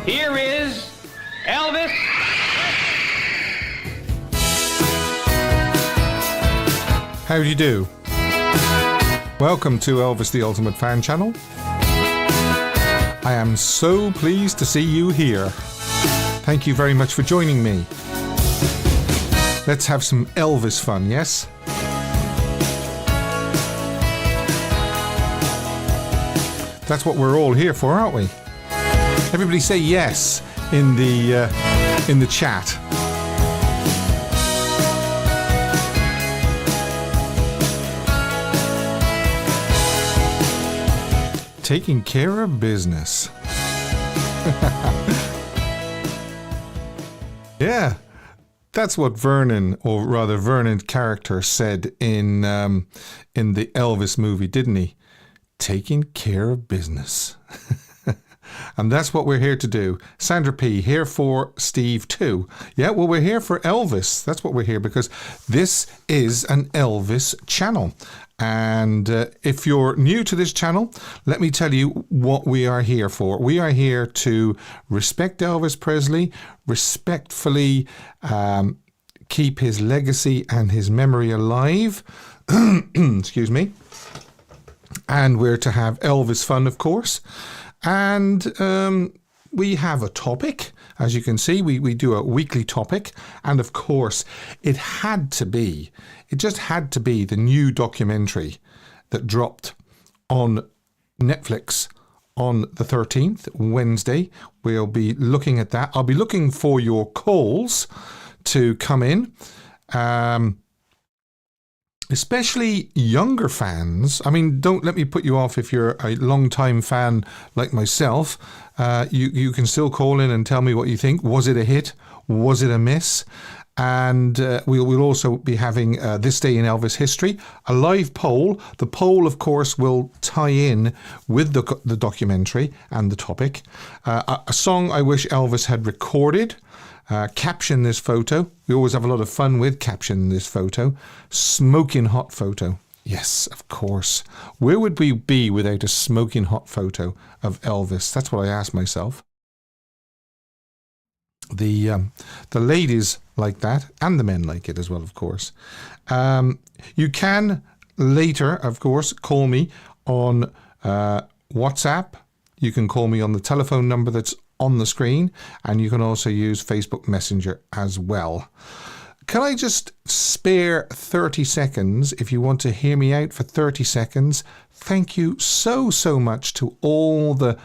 Here is Elvis. How do you do? Welcome to Elvis the Ultimate Fan Channel. I am so pleased to see you here. Thank you very much for joining me. Let's have some Elvis fun, yes? That's what we're all here for, aren't we? Everybody say yes in the chat. Taking care of business. Yeah, that's what Vernon, or rather Vernon's character, said in the Elvis movie, didn't he? Taking care of business. And that's what we're here to do. Sandra P, here for Steve too. Yeah, well, we're here for Elvis. That's what we're here, because this is an Elvis channel. And if you're new to this channel, let me tell you what we are here for. We are here to respect Elvis Presley, respectfully keep his legacy and his memory alive. Excuse me. And we're to have Elvis fun, of course. And we have a topic. As you can see, we do a weekly topic. And of course, it just had to be the new documentary that dropped on Netflix on the 13th, Wednesday. We'll be looking at that. I'll be looking for your calls to come in. Especially younger fans. I mean, don't let me put you off if you're a long-time fan like myself. You can still call in and tell me what you think. Was it a hit? Was it a miss? And we'll also be having This Day in Elvis History, a live poll. The poll, of course, will tie in with the documentary and the topic. A song I wish Elvis had recorded. Caption this photo. We always have a lot of fun with caption this photo. Smoking hot photo. Yes, of course. Where would we be without a smoking hot photo of Elvis? That's what I ask myself. The ladies like that, and the men like it as well, of course. You can later, of course, call me on WhatsApp. You can call me on the telephone number that's on the screen, and you can also use Facebook Messenger as well. Can I just spare 30 seconds if you want to hear me out for 30 seconds? Thank you so much to all the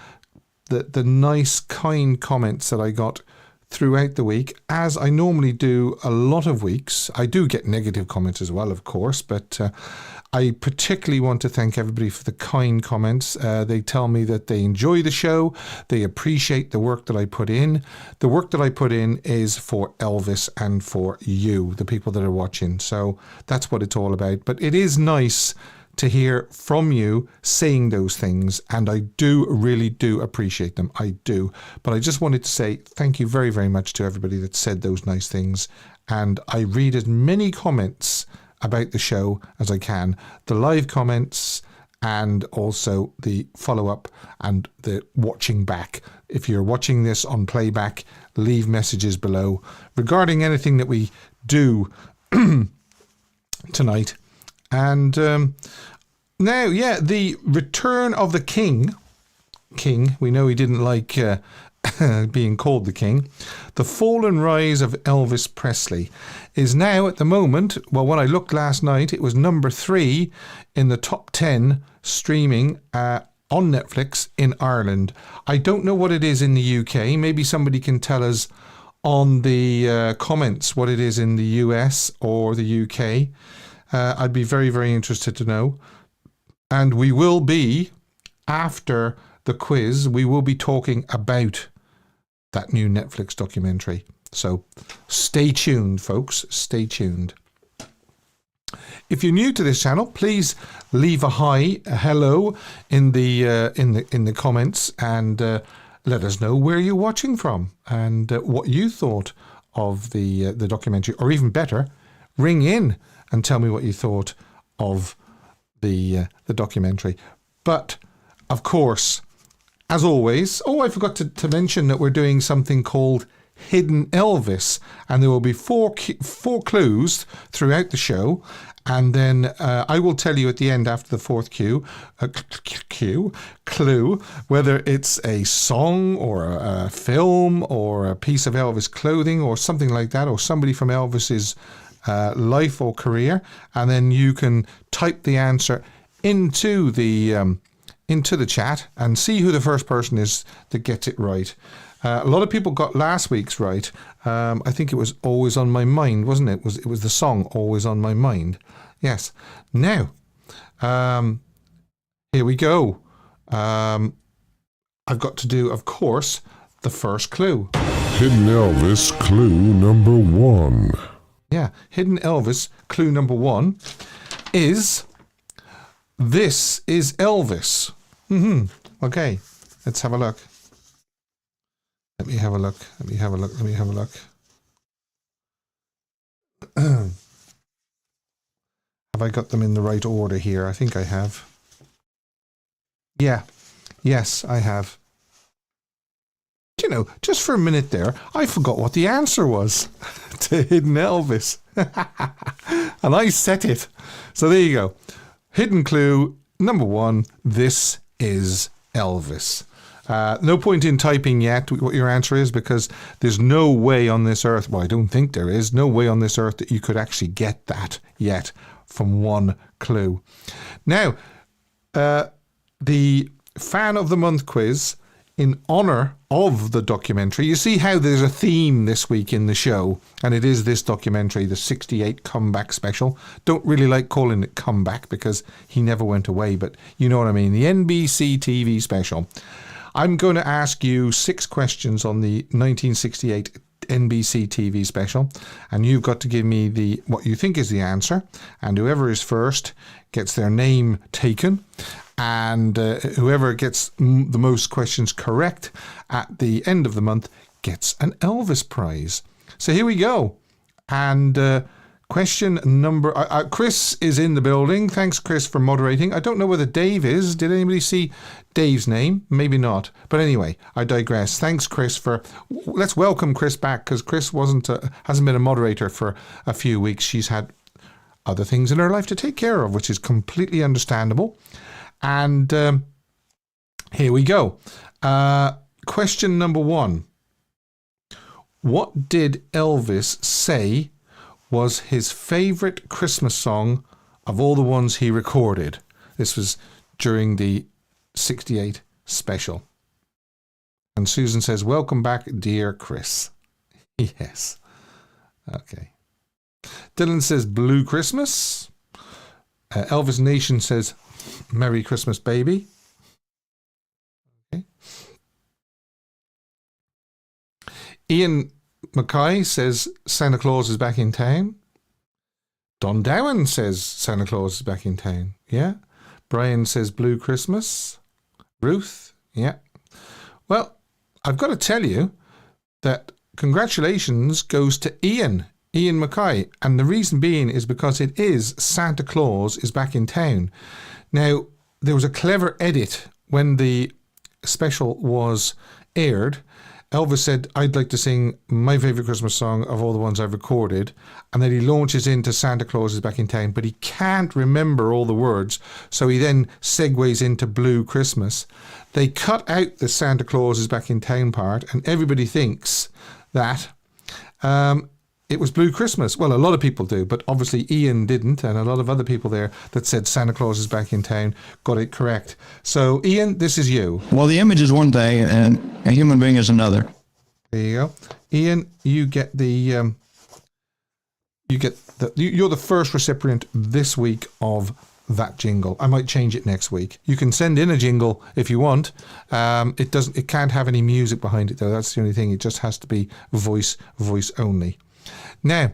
nice, kind comments that I got throughout the week, as I normally do a lot of weeks. I do get negative comments as well, of course, but I particularly want to thank everybody for the kind comments. They tell me that they enjoy the show. They appreciate the work that I put in. The work that I put in is for Elvis and for you, the people that are watching. So that's what it's all about. But it is nice to hear from you saying those things, and I really do appreciate them. I do. But I just wanted to say thank you very, very much to everybody that said those nice things. And I read as many comments about the show as I can, the live comments and also the follow-up and the watching back. If you're watching this on playback, leave messages below regarding anything that we do tonight. And now, yeah, the return of the King, we know he didn't like being called the King. The fall and rise of Elvis Presley is now at the moment, well, when I looked last night, it was number 3 in the top 10 streaming on Netflix in Ireland. I don't know what it is in the UK. Maybe somebody can tell us on the comments what it is in the US or the UK. I'd be very, very interested to know. And we will be, after the quiz, we will be talking about that new Netflix documentary. So stay tuned, folks. Stay tuned. If you're new to this channel, please leave a hello in the comments, and let us know where you're watching from and what you thought of the documentary, or even better, ring in and tell me what you thought of the documentary. But of course, as always, I forgot to mention that we're doing something called Hidden Elvis, and there will be four clues throughout the show, and then I will tell you at the end after the fourth clue whether it's a song or a film or a piece of Elvis clothing or something like that, or somebody from Elvis's life or career, and then you can type the answer into the chat and see who the first person is that gets it right. A lot of people got last week's right. I think it was Always on My Mind, wasn't it? It was the song Always on My Mind. Yes. Now, here we go. I've got to do, of course, the first clue. Hidden Elvis clue number 1. Yeah, Hidden Elvis clue number 1 is This Is Elvis. Okay, let's have a look. Let me have a look. Have I got them in the right order here? I think I have. Yeah. Yes, I have. You know, just for a minute there, I forgot what the answer was to Hidden Elvis. And I set it. So there you go. Hidden clue number 1. This is Elvis. No point in typing yet what your answer is, because there's no way on this earth, well, I don't think there is, no way on this earth that you could actually get that yet from one clue. Now, the Fan of the Month quiz in honour of the documentary. You see how there's a theme this week in the show, and it is this documentary, the 68 Comeback Special. Don't really like calling it Comeback because he never went away, but you know what I mean, the NBC TV special. I'm going to ask you 6 questions on the 1968 NBC TV special, and you've got to give me what you think is the answer, and whoever is first gets their name taken, and whoever gets the most questions correct at the end of the month gets an Elvis prize. So here we go. And question number... Chris is in the building. Thanks, Chris, for moderating. I don't know whether Dave is. Did anybody see Dave's name? Maybe not. But anyway, I digress. Thanks, Chris, for... Let's welcome Chris back, because Chris hasn't been a moderator for a few weeks. She's had other things in her life to take care of, which is completely understandable. And here we go. Question number 1. What did Elvis say was his favourite Christmas song of all the ones he recorded? This was during the 68 special. And Susan says, welcome back, dear Chris. Yes. Okay. Dylan says, Blue Christmas. Elvis Nation says, Merry Christmas, baby. Okay. Ian Mackay says Santa Claus is back in town. Don Dowan says Santa Claus is back in town. Yeah. Brian says Blue Christmas. Ruth. Yeah. Well, I've got to tell you that congratulations goes to Ian Mackay. And the reason being is because it is Santa Claus is back in town. Now, there was a clever edit when the special was aired. Elvis said, I'd like to sing my favourite Christmas song of all the ones I've recorded. And then he launches into Santa Claus is back in town, but he can't remember all the words. So he then segues into Blue Christmas. They cut out the Santa Claus is back in town part, and everybody thinks that it was Blue Christmas. Well, a lot of people do, but obviously Ian didn't, and a lot of other people there that said Santa Claus is back in town got it correct. So, Ian, this is you. Well, the image is one thing, and a human being is another. There you go. Ian, you get you're the first recipient this week of that jingle. I might change it next week. You can send in a jingle if you want. It can't have any music behind it, though. That's the only thing. It just has to be voice only. Now,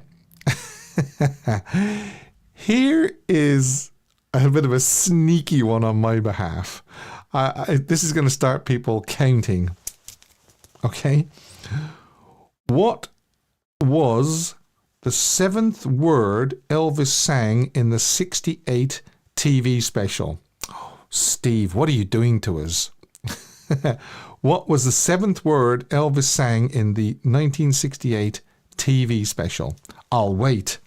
here is a bit of a sneaky one on my behalf. This is going to start people counting. Okay? What was the 7th word Elvis sang in the 68 TV special? Oh, Steve, what are you doing to us? What was the seventh word Elvis sang in the 1968 TV special? I'll wait.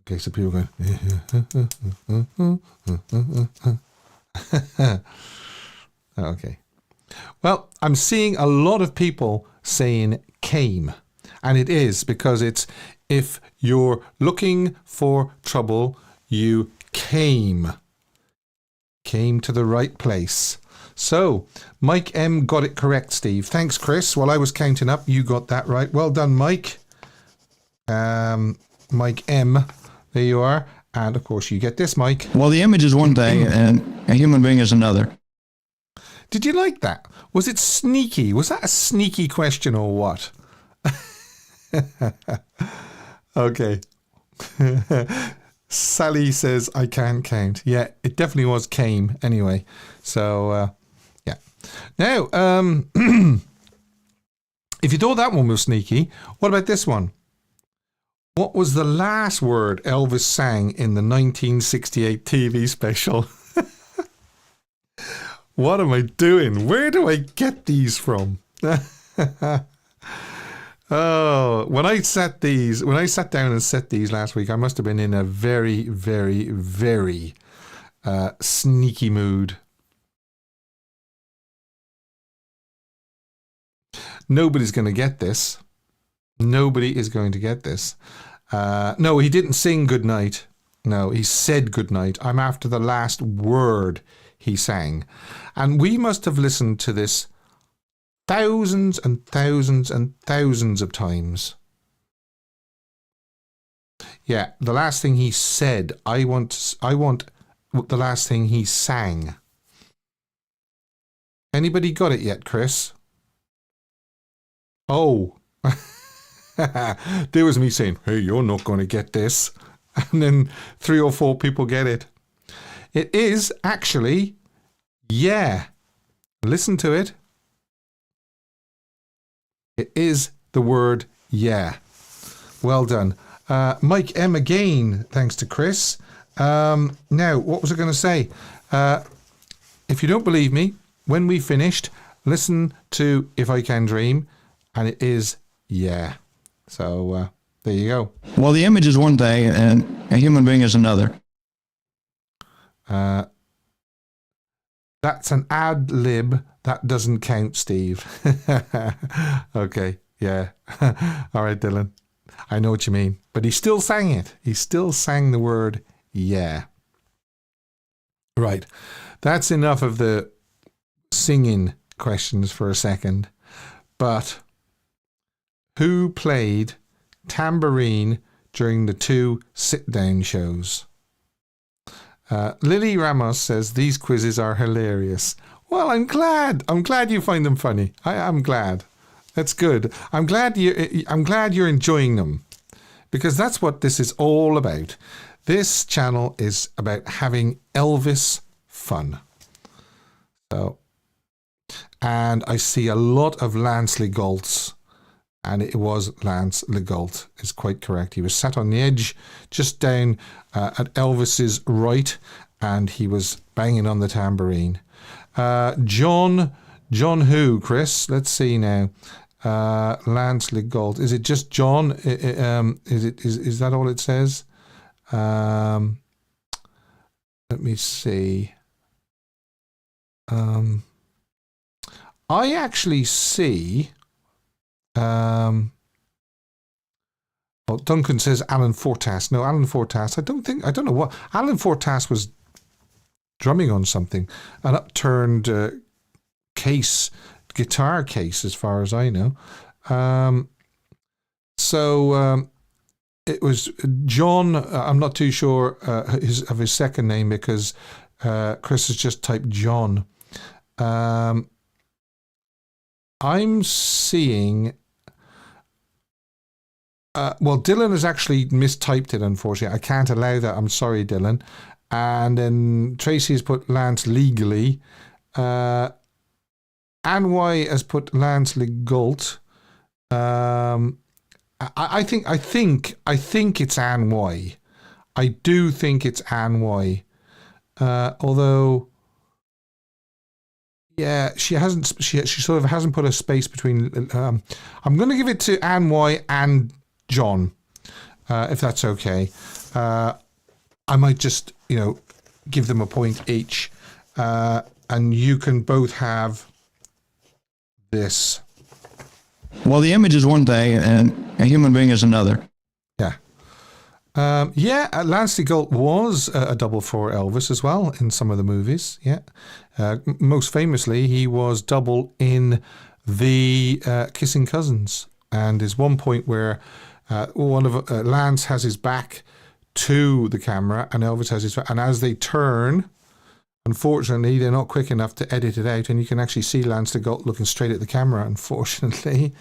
Okay, so people are going. Okay. Well, I'm seeing a lot of people saying came. And it is because it's if you're looking for trouble, you came. Came to the right place. So, Mike M got it correct, Steve. Thanks, Chris. While I was counting up, you got that right. Well done, Mike. Mike M. There you are. And, of course, you get this, Mike. Well, the image is one thing and a human being is another. Did you like that? Was it sneaky? Was that a sneaky question or what? Okay. Sally says, I can't count. Yeah, it definitely was came anyway. So, yeah. Now, if you thought that one was sneaky, what about this one? What was the last word Elvis sang in the 1968 TV special? What am I doing? Where do I get these from? Oh, when I sat down and set these last week, I must have been in a very, very, very sneaky mood. Nobody's going to get this. Nobody is going to get this. No, he didn't sing goodnight. No, he said goodnight. I'm after the last word he sang. And we must have listened to this thousands and thousands and thousands of times. Yeah, the last thing he said. I want the last thing he sang. Anybody got it yet, Chris? Oh. There was me saying, hey, you're not going to get this. And then 3 or 4 people get it. It is actually, yeah. Listen to it. It is the word yeah. Well done. Mike M again, thanks to Chris. Now, what was I going to say? If you don't believe me, when we finished, listen to If I Can Dream, and it is yeah. So there you go. Well, the image is one thing and a human being is another. That's an ad lib. That doesn't count, Steve. Okay, yeah. All right, Dylan. I know what you mean. But he still sang it. He still sang the word yeah. Right. That's enough of the singing questions for a second. But who played tambourine during the 2 sit-down shows? Lily Ramos says these quizzes are hilarious. Well, I'm glad. I'm glad you find them funny. I'm glad. That's good. I'm glad you're enjoying them, because that's what this is all about. This channel is about having Elvis fun. So, and I see a lot of Lance Legault's, and it was Lance Legault, is quite correct. He was sat on the edge, just down at Elvis's right, and he was banging on the tambourine. John who, Chris? Let's see now. Lance Legault. Is it just John? Is that all it says? Let me see. I actually see. Well, Duncan says Alan Fortas. No, Alan Fortas. I don't know what. Alan Fortas was drumming on something. An upturned guitar case, as far as I know. It was John. I'm not too sure of his second name, because Chris has just typed John. I'm seeing. Well, Dylan has actually mistyped it, unfortunately. I can't allow that. I'm sorry, Dylan. And then Tracy has put Lance legally. Anne Y has put Lance Legault. I think it's Anne Y. I do think it's Anne Y. Although, yeah, she sort of hasn't put a space between. I'm going to give it to Anne Y and John, if that's okay. I might just, give them a point each, and you can both have this. Well, the image is one thing and a human being is another. Yeah. Lance Galt was a double for Elvis as well in some of the movies. Yeah. Most famously, he was double in the Kissing Cousins. And there's one point where Lance has his back to the camera and Elvis has his back. And as they turn, unfortunately, they're not quick enough to edit it out. And you can actually see Lance Galt looking straight at the camera, unfortunately.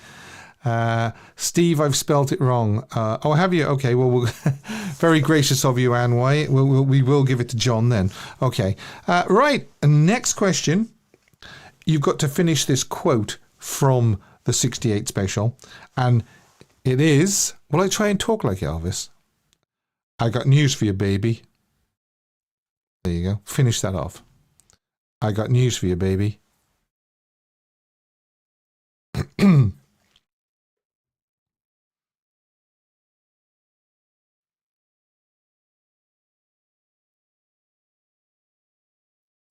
Steve, I've spelt it wrong. Oh, have you? Okay, well, very gracious of you, Anne Y. We will give it to John then. Okay. Right, next question. You've got to finish this quote from the 68 special. And it is, will I try and talk like Elvis? I got news for you, baby. There you go. Finish that off. I got news for you, baby.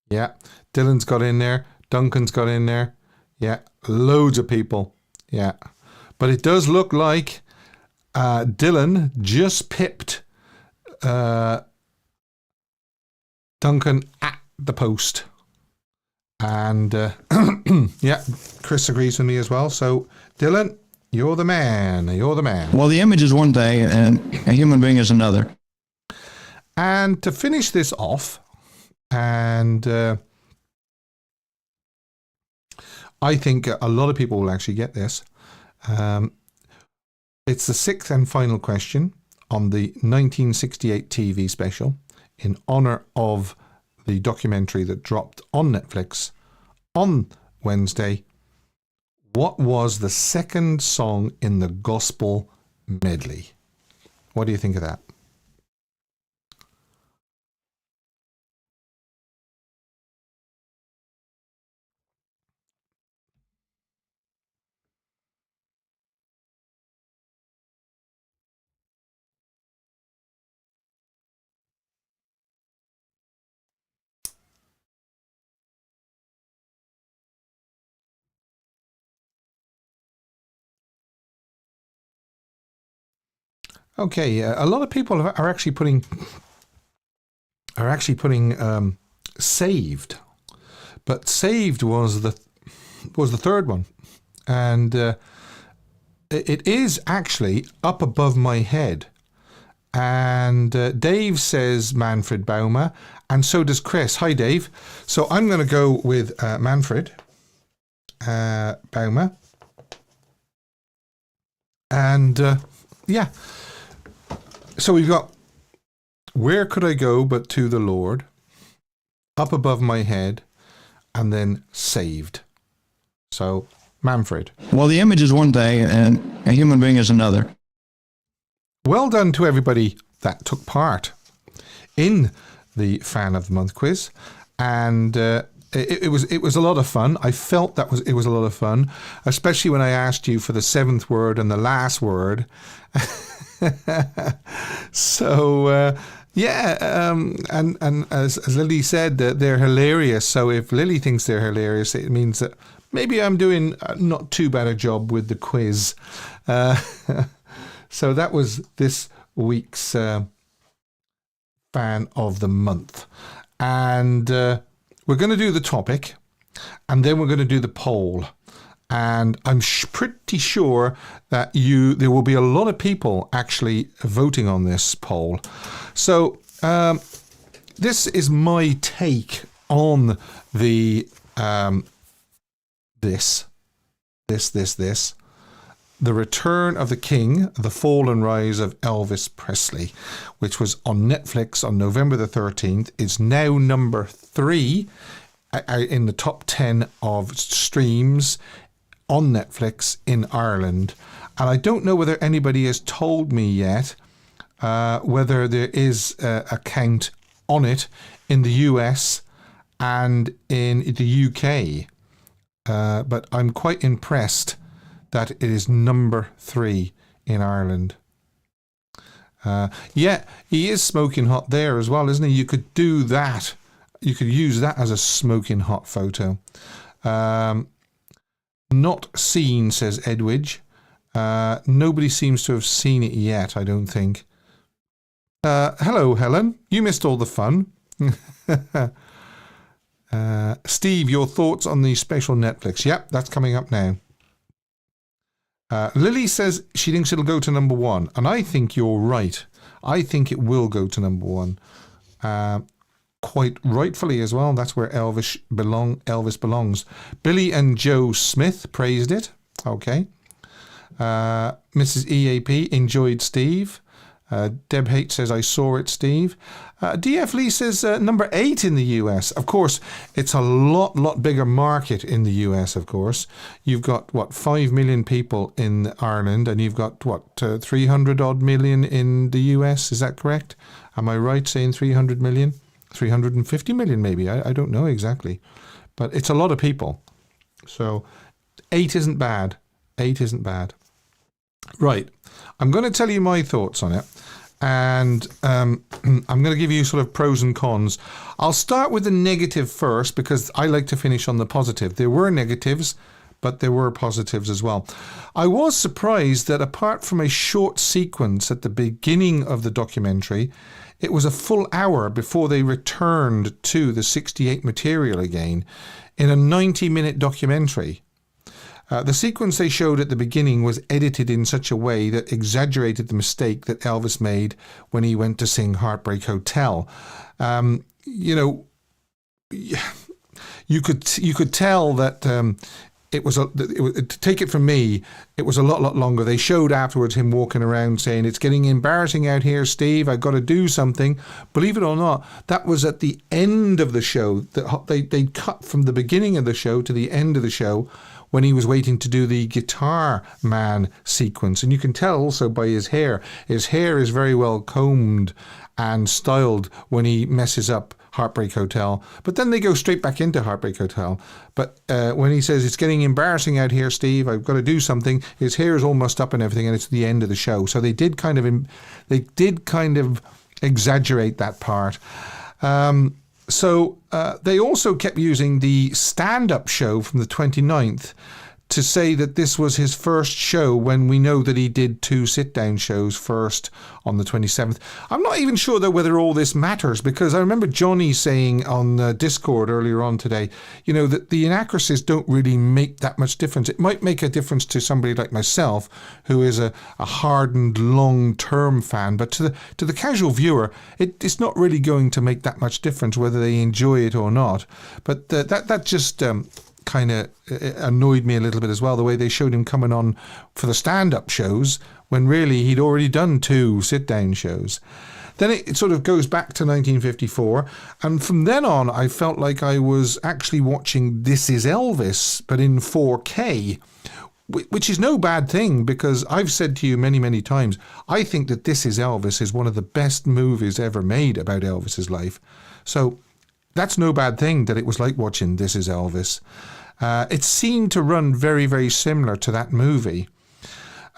Yeah, Dylan's got in there. Duncan's got in there. Yeah, loads of people. Yeah. But it does look like Dylan just pipped Duncan at the post. And yeah, Chris agrees with me as well. So, Dylan, you're the man. You're the man. Well, the image is one thing and a human being is another. And to finish this off, and I think a lot of people will actually get this. It's the sixth and final question on the 1968 TV special in honor of the documentary that dropped on Netflix on Wednesday. What was the second song in the gospel medley? What do you think of that? Okay, a lot of people are actually putting Saved, but Saved was the third one, and it is actually Up Above My Head, and Dave says Manfred Baumer, and so does Chris. Hi, Dave. So I'm going to go with Manfred Baumer, and yeah. So we've got Where Could I Go But to the Lord, Up Above My Head, and then Saved. So, Manfred. Well, the image is one thing and a human being is another. Well done to everybody that took part in the Fan of the Month quiz. And it was a lot of fun. I felt it was a lot of fun, especially when I asked you for the seventh word and the last word. So and as Lily said, they're hilarious. So if Lily thinks they're hilarious, it means that maybe I'm doing not too bad a job with the quiz. So that was this week's Fan of the Month, and we're going to do the topic, and then we're going to do the poll. And I'm pretty sure that there will be a lot of people actually voting on this poll. So this is my take on the this. The Return of the King, The Fall and Rise of Elvis Presley, which was on Netflix on November the 13th. It's now number 3 in the top 10 of streams on Netflix in Ireland. And I don't know whether anybody has told me yet whether there is a count on it in the US and in the UK. But I'm quite impressed that it is number 3 in Ireland. Yeah, he is smoking hot there as well, isn't he? You could do that. You could use that as a smoking hot photo. Not seen, says Edwidge. Nobody seems to have seen it yet, I don't think. Hello, Helen. You missed all the fun. Steve, your thoughts on the special Netflix? Yep, that's coming up now. Lily says she thinks it'll go to number 1, and I think you're right. I think it will go to number 1. Quite rightfully as well. That's where Elvis belongs. Billy and Joe Smith praised it. Okay. Mrs. EAP enjoyed Steve. Deb H says, I saw it, Steve. DF Lee says number 8 in the US. Of course, it's a lot bigger market in the US, of course. You've got, 5 million people in Ireland, and you've got, 300 odd million in the US. Is that correct? Am I right saying 300 million? 350 million maybe. I don't know exactly. But it's a lot of people. So 8 isn't bad. 8 isn't bad. Right. I'm going to tell you my thoughts on it. And I'm going to give you sort of pros and cons. I'll start with the negative first because I like to finish on the positive. There were negatives, but there were positives as well. I was surprised that apart from a short sequence at the beginning of the documentary, it was a full hour before they returned to the 68 material again in a 90-minute documentary. The sequence they showed at the beginning was edited in such a way that exaggerated the mistake that Elvis made when he went to sing Heartbreak Hotel. You could tell that it was to take it from me, it was a lot longer. They showed afterwards him walking around saying, it's getting embarrassing out here, Steve. I've got to do something. Believe it or not, that was at the end of the show. They cut from the beginning of the show to the end of the show when he was waiting to do the Guitar Man sequence. And you can tell also by his hair. His hair is very well combed and styled when he messes up Heartbreak Hotel. But then they go straight back into Heartbreak Hotel. But when he says, it's getting embarrassing out here, Steve, I've got to do something, his hair is all mussed up and everything, and it's the end of the show. So they did kind of exaggerate that part. So they also kept using the stand-up show from the 29th to say that this was his first show when we know that he did 2 sit-down shows first on the 27th. I'm not even sure, though, whether all this matters, because I remember Johnny saying on Discord earlier on today, that the inaccuracies don't really make that much difference. It might make a difference to somebody like myself, who is a hardened long-term fan, but to the casual viewer, it's not really going to make that much difference whether they enjoy it or not. But that just kind of annoyed me a little bit as well, the way they showed him coming on for the stand-up shows when really he'd already done 2 sit-down shows. Then it sort of goes back to 1954, and from then on I felt like I was actually watching This Is Elvis, but in 4K, which is no bad thing, because I've said to you many times, I think that This Is Elvis is one of the best movies ever made about Elvis's life. So that's no bad thing that it was like watching This Is Elvis. It seemed to run very similar to that movie.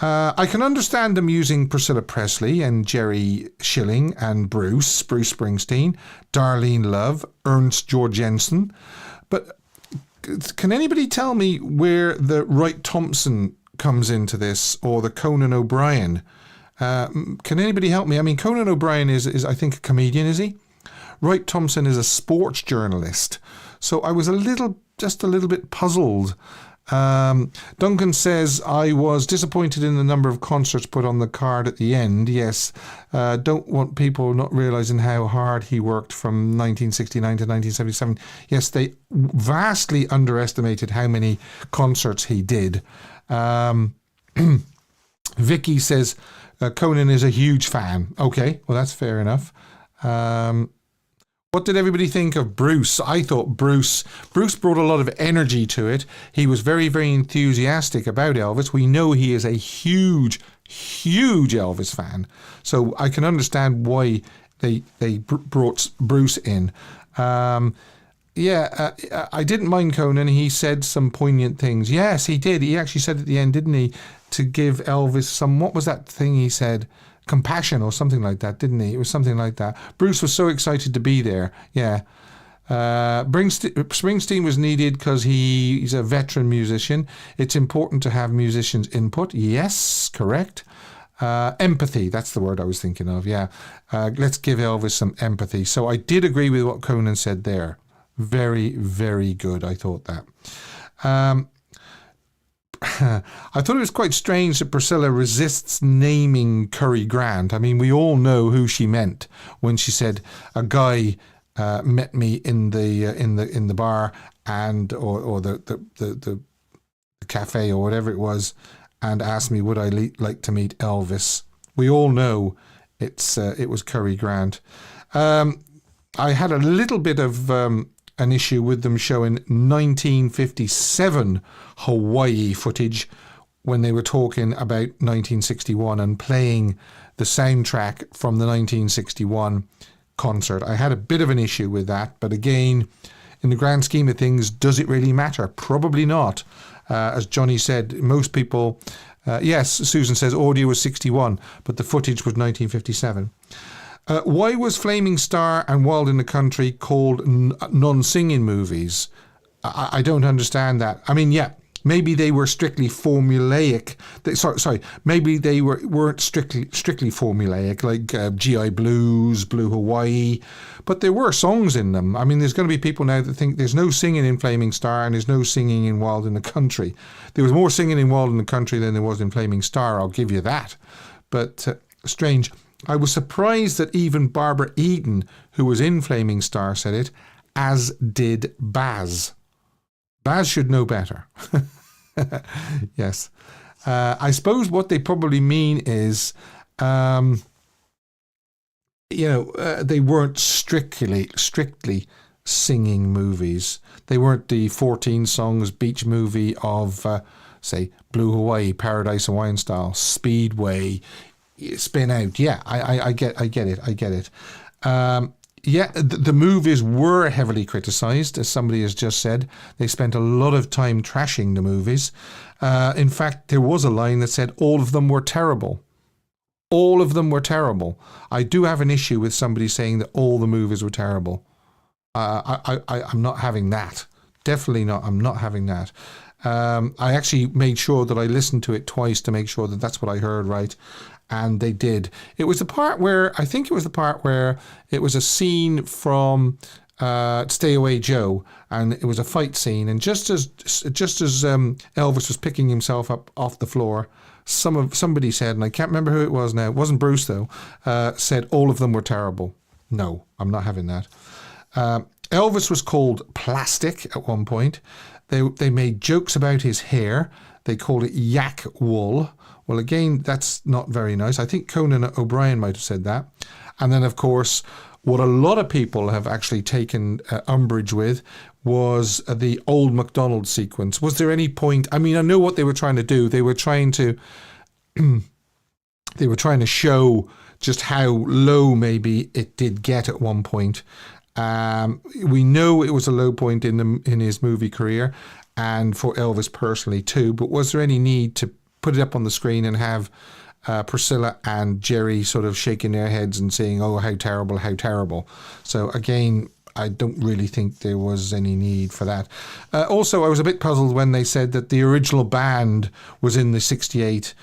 I can understand them using Priscilla Presley and Jerry Schilling and Bruce Springsteen, Darlene Love, Ernst Jorgensen. But can anybody tell me where the Wright Thompson comes into this, or the Conan O'Brien? Can anybody help me? I mean, Conan O'Brien is I think, a comedian, is he? Wright Thompson is a sports journalist. So I was just a little bit puzzled. Duncan says, I was disappointed in the number of concerts put on the card at the end. Yes, don't want people not realising how hard he worked from 1969 to 1977. Yes, they vastly underestimated how many concerts he did. Vicky says, Conan is a huge fan. Okay, well, that's fair enough. What did everybody think of Bruce? I thought Bruce brought a lot of energy to it. He was very, very enthusiastic about Elvis. We know he is a huge, huge Elvis fan. So I can understand why they brought Bruce in. I didn't mind Conan. He said some poignant things. Yes, he did. He actually said at the end, didn't he, to give Elvis some, what was that thing he said? Compassion or something like that, didn't he? It was something like that. Bruce was so excited to be there. Yeah. Springsteen was needed because he's a veteran musician. It's important to have musicians' input. Yes, correct. Empathy, that's the word I was thinking of. Yeah. Let's give Elvis some empathy. So I did agree with what Conan said there. Very, very good. I thought that. I thought it was quite strange that Priscilla resists naming Cary Grant. I mean, we all know who she meant when she said a guy met me in the bar and or the cafe or whatever it was, and asked me would I like to meet Elvis. We all know it was Cary Grant. I had a little bit of an issue with them showing 1957 Hawaii footage when they were talking about 1961 and playing the soundtrack from the 1961 concert. I had a bit of an issue with that, but again, in the grand scheme of things, does it really matter? Probably not. As Johnny said, most people, yes, Susan says audio was 61, but the footage was 1957. Why was Flaming Star and Wild in the Country called non-singing movies? I don't understand that. I mean, yeah, maybe they were strictly formulaic. Maybe they weren't strictly formulaic, like GI Blues, Blue Hawaii, but there were songs in them. I mean, there's going to be people now that think there's no singing in Flaming Star and there's no singing in Wild in the Country. There was more singing in Wild in the Country than there was in Flaming Star, I'll give you that. But strange. I was surprised that even Barbara Eden, who was in Flaming Star, said it, as did Baz. Baz should know better. Yes. I suppose what they probably mean is, they weren't strictly singing movies. They weren't the 14 songs beach movie of, say, Blue Hawaii, Paradise and Wine Style, Speedway, Spin Out. Yeah, I get it. The movies were heavily criticised, as somebody has just said. They spent a lot of time trashing the movies. In fact, there was a line that said all of them were terrible. All of them were terrible. I do have an issue with somebody saying that all the movies were terrible. I'm not having that. Definitely not. I'm not having that. I actually made sure that I listened to it twice to make sure that that's what I heard right. And they did. It was the part where it was a scene from Stay Away Joe, and it was a fight scene. And just as Elvis was picking himself up off the floor, somebody said, and I can't remember who it was now. It wasn't Bruce though. Said all of them were terrible. No, I'm not having that. Elvis was called plastic at one point. They made jokes about his hair. They called it yak wool. Well, again, that's not very nice. I think Conan O'Brien might have said that. And then, of course, what a lot of people have actually taken umbrage with was the old MacDonald sequence. Was there any point? I mean, I know what they were trying to do. They were trying to show just how low maybe it did get at one point. We know it was a low point in his movie career and for Elvis personally too. But was there any need to put it up on the screen and have Priscilla and Jerry sort of shaking their heads and saying, oh, how terrible, how terrible. So again, I don't really think there was any need for that. Also, I was a bit puzzled when they said that the original band was in the 68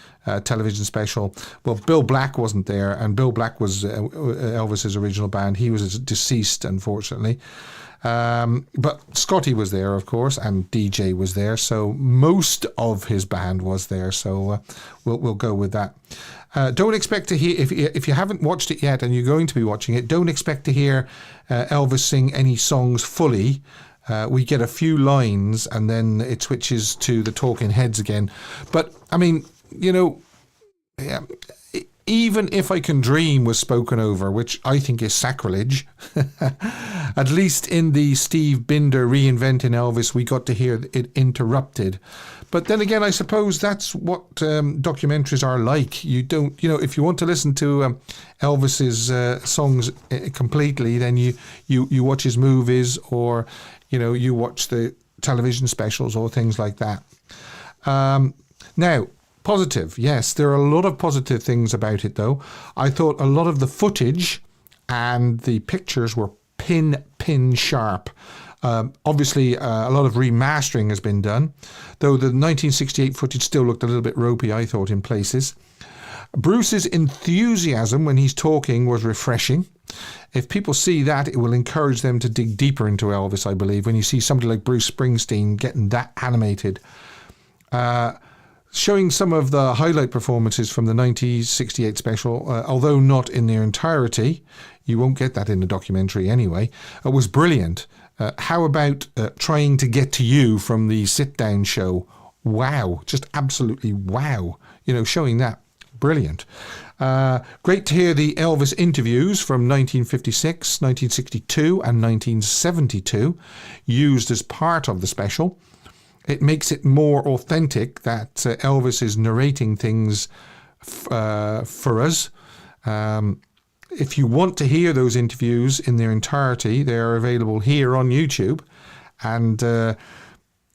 television special. Well, Bill Black wasn't there, and Bill Black was Elvis's original band. He was deceased, unfortunately. But Scotty was there, of course, and DJ was there, so most of his band was there, so we'll go with that. Don't expect to hear, if you haven't watched it yet and you're going to be watching it, don't expect to hear Elvis sing any songs fully. We get a few lines and then it switches to the Talking Heads again. But, I mean, Even If I Can Dream was spoken over, which I think is sacrilege. At least in the Steve Binder reinventing Elvis, we got to hear it interrupted. But then again, I suppose that's what documentaries are like. You don't, if you want to listen to Elvis's songs completely, then you watch his movies, or, you watch the television specials or things like that. Now, positive, yes, there are a lot of positive things about it, though. I thought a lot of the footage and the pictures were pin sharp. Obviously, a lot of remastering has been done, though the 1968 footage still looked a little bit ropey, I thought, in places. Bruce's enthusiasm when he's talking was refreshing. If people see that, it will encourage them to dig deeper into Elvis, I believe, when you see somebody like Bruce Springsteen getting that animated. Showing some of the highlight performances from the 1968 special, although not in their entirety, you won't get that in the documentary anyway, was brilliant. How about Trying to Get to You from the sit-down show? Wow, just absolutely wow. Showing that. Brilliant. Great to hear the Elvis interviews from 1956, 1962 and 1972 used as part of the special. It makes it more authentic that Elvis is narrating things for us. If you want to hear those interviews in their entirety, they are available here on YouTube. And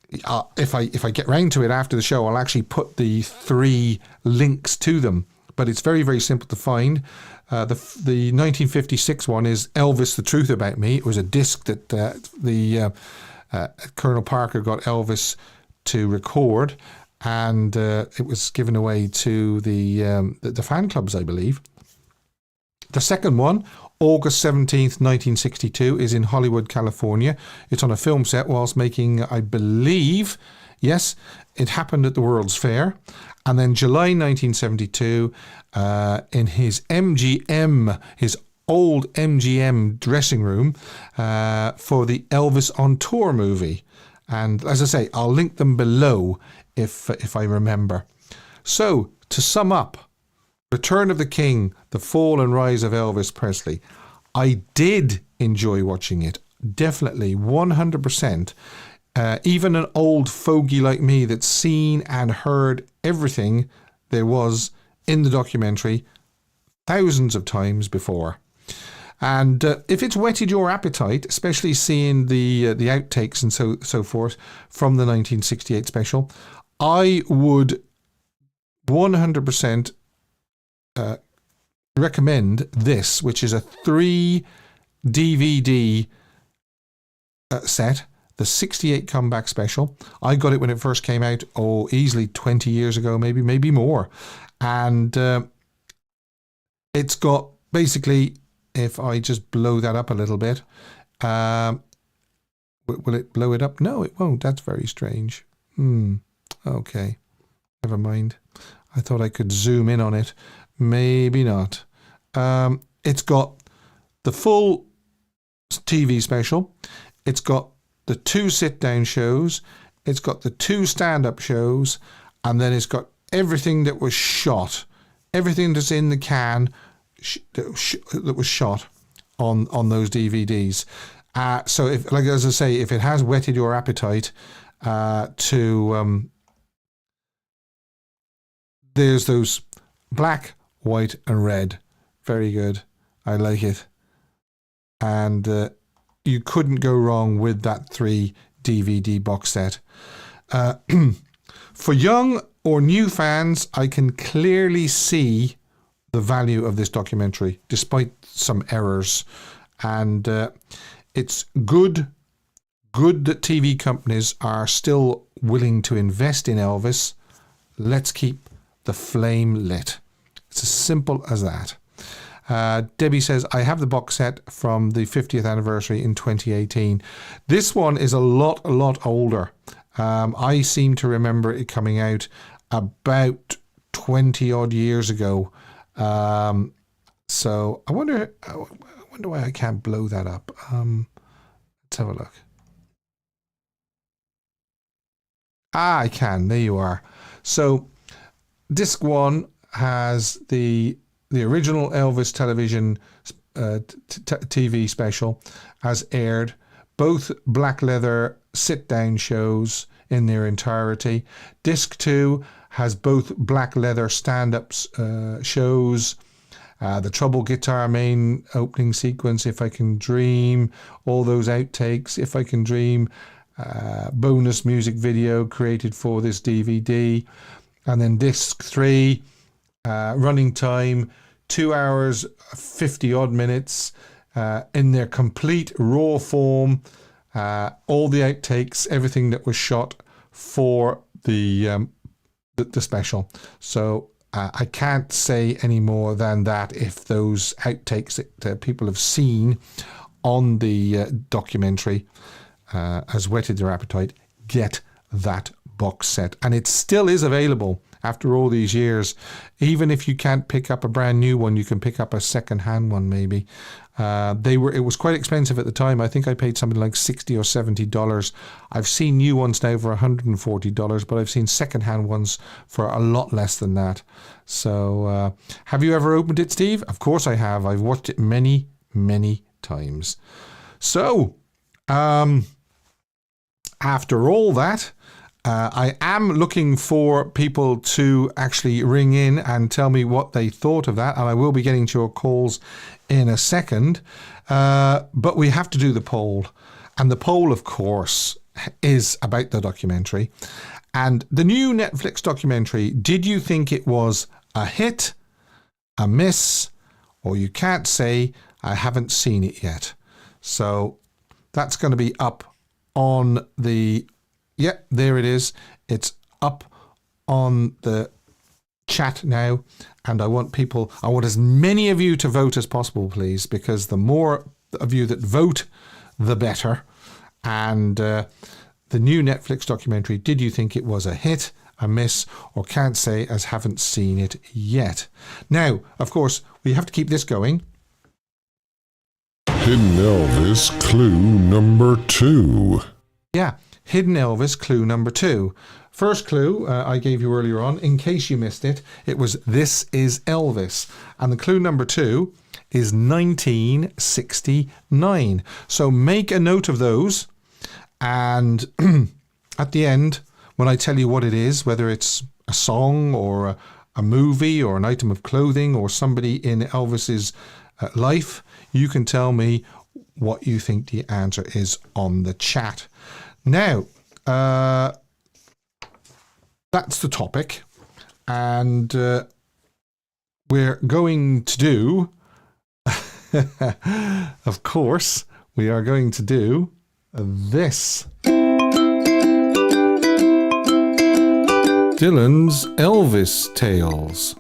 if I get round to it after the show, I'll actually put the 3 links to them. But it's very, very simple to find. The 1956 one is Elvis, The Truth About Me. It was a disc that Colonel Parker got Elvis to record, and it was given away to the fan clubs, I believe. The second one, August 17th, 1962, is in Hollywood, California. It's on a film set whilst making, I believe, yes, It Happened at the World's Fair. And then July 1972, in his MGM, his old MGM dressing room for the Elvis on Tour movie. And as I say, I'll link them below if I remember. So, to sum up, Return of the King, The Fall and Rise of Elvis Presley. I did enjoy watching it. Definitely, 100%. Even an old fogey like me that's seen and heard everything there was in the documentary thousands of times before. And if it's whetted your appetite, especially seeing the outtakes and so forth from the 1968 special, I would 100% recommend this, which is a 3 DVD set, the 68 Comeback Special. I got it when it first came out, easily 20 years ago, maybe more. And it's got basically, if I just blow that up a little bit, will it blow it up? No, it won't. That's very strange. Okay, never mind. I thought I could zoom in on it. Maybe not. It's got the full TV special. It's got the 2 sit-down shows. It's got the 2 stand-up shows. And then it's got everything that was shot. Everything that's in the can that was shot on those DVDs. So, as I say, if it has whetted your appetite there's those black, white and red. Very good. I like it. And you couldn't go wrong with that 3 DVD box set. For young or new fans, I can clearly see the value of this documentary, despite some errors. And it's good that TV companies are still willing to invest in Elvis. Let's keep the flame lit. It's as simple as that. Debbie says, I have the box set from the 50th anniversary in 2018. This one is a lot older. I seem to remember it coming out about 20 odd years ago. So I wonder why I can't blow that up. Let's have a look. I can. There you are. So disc 1 has the the original Elvis television TV special has aired, both black leather sit-down shows in their entirety. Disc 2 has both black leather stand-ups shows, the treble guitar main opening sequence, If I Can Dream, all those outtakes, If I Can Dream, bonus music video created for this DVD. And then disc 3, running time, 2 hours, 50 odd minutes, in their complete raw form, all the outtakes, everything that was shot for the special. So I can't say any more than that. If those outtakes that people have seen on the documentary has whetted their appetite, get that box set. And it still is available after all these years. Even if you can't pick up a brand new one, you can pick up a second-hand one maybe. It was quite expensive at the time. I think I paid something like $60 or $70. I've seen new ones now for $140, but I've seen second-hand ones for a lot less than that. So have you ever opened it, Steve? Of course I have. I've watched it many, many times. So after all that, I am looking for people to actually ring in and tell me what they thought of that, and I will be getting to your calls in a second. But we have to do the poll. And the poll, of course, is about the documentary. And the new Netflix documentary, did you think it was a hit, a miss, or you can't say, I haven't seen it yet? So that's going to be up on the... Yeah, there it is. It's up on the chat now, and I want as many of you to vote as possible, please, because the more of you that vote, the better. And the new Netflix documentary, did you think it was a hit, a miss, or can't say as haven't seen it yet? Now, of course, we have to keep this going. Hidden Elvis clue number 2. Yeah. Hidden Elvis clue number 2. First clue I gave you earlier on, in case you missed it, it was This Is Elvis. And the clue number 2 is 1969. So make a note of those. And at the end, when I tell you what it is, whether it's a song or a movie or an item of clothing or somebody in Elvis's life, you can tell me what you think the answer is on the chat. Now, that's the topic, and we're going to do, of course, we are going to do this. Dylan's Elvis Tales.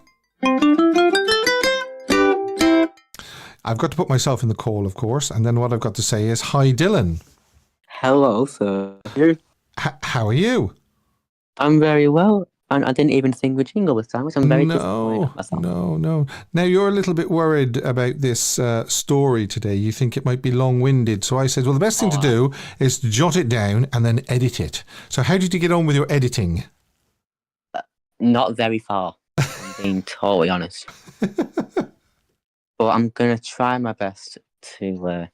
I've got to put myself in the call, of course, and then what I've got to say is, hi, Dylan. Hello, sir. How are you? I'm very well, and I didn't even sing the jingle this time, which I'm very disappointed myself. No. Now, you're a little bit worried about this story today. You think it might be long-winded. So I said, well, the best thing to do is to jot it down and then edit it. So how did you get on with your editing? Not very far, I'm being totally honest. But I'm going to try my best to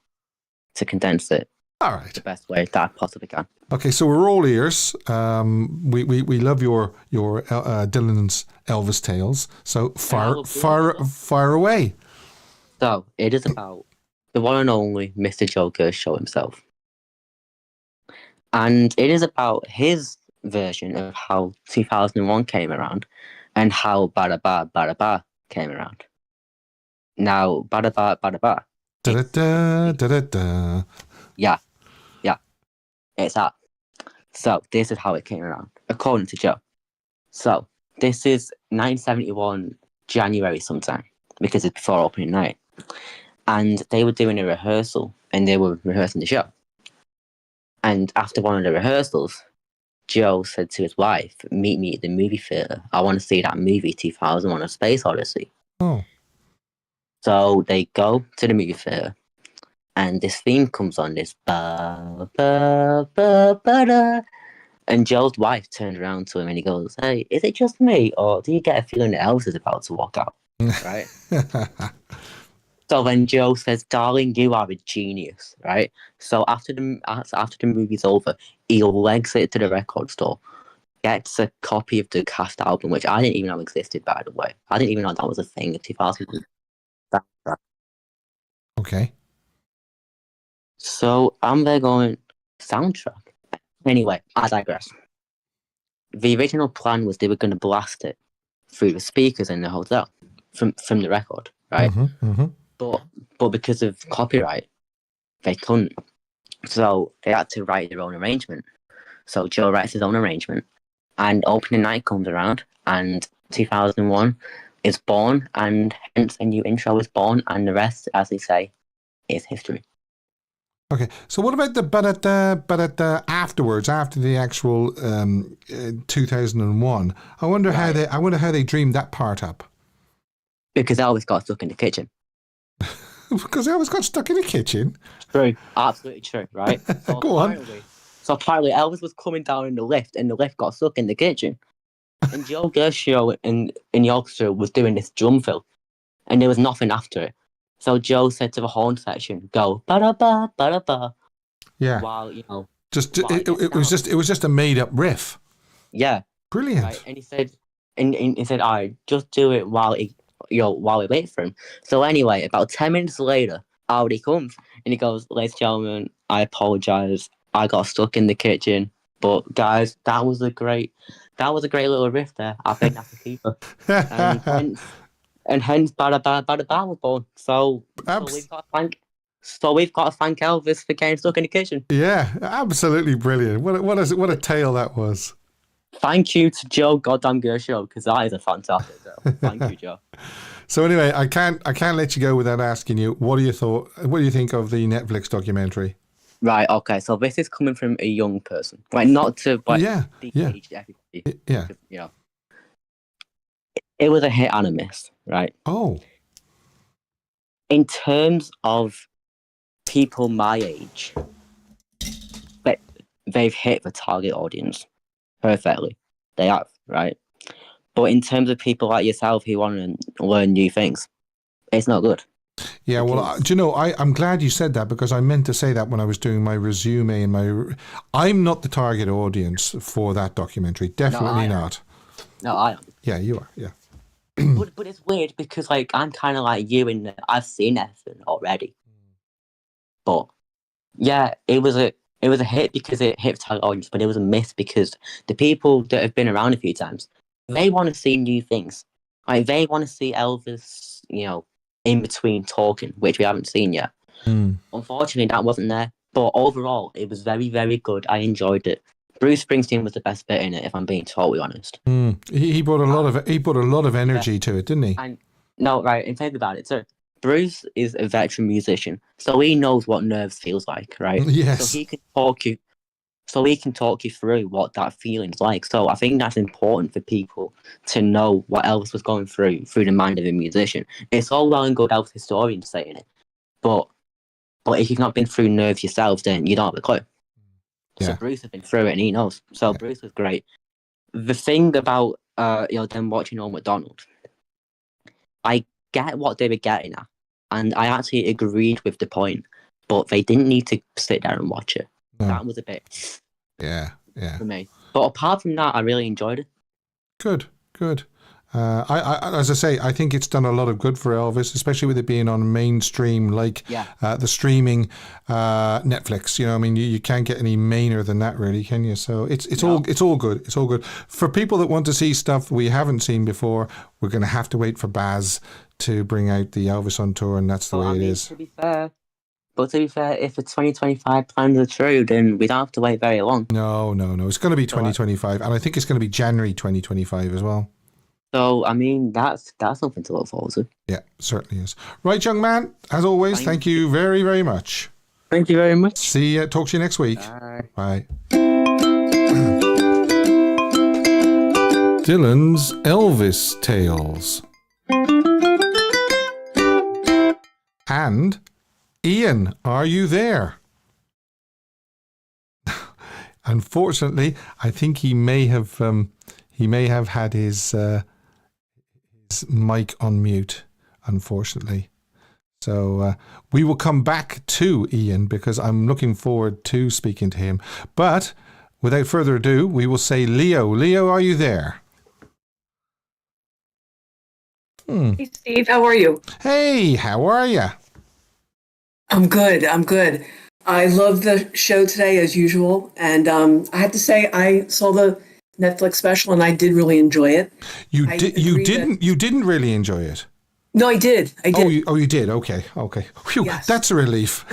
condense it. All right. The best way that I possibly can. Okay, so we're all ears. We love your Dylan's Elvis Tales. So fire away. So it is about the one and only Mr. Joe Gershaw himself, and it is about his version of how 2001 came around and how Bada Ba Bada Ba came around. Now, Bada Ba Bada Ba. Da-da-da. Yeah. It's that. So this is how it came around, according to Joe. So this is 1971 January sometime, because it's before opening night. And they were doing a rehearsal, and they were rehearsing the show. And after one of the rehearsals, Joe said to his wife, meet me at the movie theatre. I want to see that movie 2001: A Space Odyssey. Oh. So they go to the movie theatre, and this theme comes on, this ba ba ba ba da. And Joe's wife turned around to him and he goes, hey, is it just me, or do you get a feeling that Elvis is about to walk out? right? So then Joe says, "Darling, you are a genius," right? So after the movie's over, he legs it to the record store, gets a copy of the cast album, which I didn't even know existed, by the way. I didn't even know that was a thing in 2000. Okay. So I'm there going, soundtrack. Anyway, I digress. The original plan was they were going to blast it through the speakers in the hotel from the record, right? But because of copyright, they couldn't. So they had to write their own arrangement. So Joe writes his own arrangement, and opening night comes around, and 2001 is born, and hence a new intro is born, and the rest, as they say, is history. Okay, so what about the afterwards, after the actual 2001? I wonder how they dreamed that part up. Because Elvis got stuck in the kitchen. Because Elvis got stuck in the kitchen. True, absolutely true. Right. So Go on. So apparently Elvis was coming down in the lift, and the lift got stuck in the kitchen. And Joe Gershio in the orchestra was doing this drum fill, and there was nothing after it. So Joe said to the horn section, "Go ba da ba ba da ba." Yeah. While it was just a made up riff. Yeah. Brilliant. Right? And he said, "All right, just do it while we wait for him." So anyway, about 10 minutes later, out he comes, and he goes, "Ladies and gentlemen, I apologize. I got stuck in the kitchen, but guys, that was a great little riff there. I think that's a keeper." And hence, Bada Ba was born. So we've got to thank Elvis for getting stuck in the kitchen. Yeah, absolutely brilliant. What a tale that was. Thank you to Joe Goddamn Gershio, because that is a fantastic tale. Thank you, Joe. So anyway, I can't let you go without asking you, what do you think of the Netflix documentary? Right, okay, so this is coming from a young person. Like, not to de-age everybody. Yeah. You know. It was a hit and a miss, right? Oh. In terms of people my age, they've hit the target audience perfectly. They have, right? But in terms of people like yourself who want to learn new things, it's not good. Yeah, well, do you know, I'm glad you said that, because I meant to say that when I was doing my resume and I'm not the target audience for that documentary. Definitely not. No, I am. Yeah, you are. Yeah. But it's weird because, like, I'm kind of like you in that I've seen everything already. But yeah, it was a hit because it hit the target audience, but it was a miss because the people that have been around a few times, they want to see new things. Like, they want to see Elvis, in between talking, which we haven't seen yet. Unfortunately, that wasn't there. But overall, it was very, very good. I enjoyed it. Bruce Springsteen was the best bit in it, if I'm being totally honest. He brought a lot of energy to it, didn't he? And and think about it. So Bruce is a veteran musician, so he knows what nerves feels like, right? Yes. So he can talk you through what that feeling's like. So I think that's important for people to know what Elvis was going through the mind of a musician. It's all well and good Elvis historians saying it, but if you've not been through nerves yourself, then you don't have a clue. Yeah. So Bruce has been through it and he knows. So yeah. Bruce was great. The thing about them watching Old MacDonald, I get what they were getting at, and I actually agreed with the point, but they didn't need to sit there and watch it. No. That was a bit for me. But apart from that, I really enjoyed it. Good. I as I say, I think it's done a lot of good for Elvis, especially with it being on mainstream, the streaming Netflix. I mean, you can't get any mainer than that, really, can you? So it's all good. It's all good for people that want to see stuff we haven't seen before. We're going to have to wait for Baz to bring out the Elvis on tour, and that's the way it is. To be fair, if the 2025 plans are true, then we don't have to wait very long. No. It's going to be 2025, and I think it's going to be January 2025 as well. So, I mean, that's something to look forward to. Yeah, certainly is. Right, young man, as always, thank you very, very much. Thank you very much. Talk to you next week. Bye. Dylan's Elvis Tales. And Ian, are you there? Unfortunately, I think he may have had his his mic on mute, unfortunately. So we will come back to Ian because I'm looking forward to speaking to him. But without further ado, we will say Leo. Leo, are you there? Hey, Steve, how are you? Hey, how are you? I'm good. I love the show today as usual. And I have to say, I saw the Netflix special and I did really enjoy it. You didn't really enjoy it? No, I did. You did? Okay. Whew, Yes. That's a relief.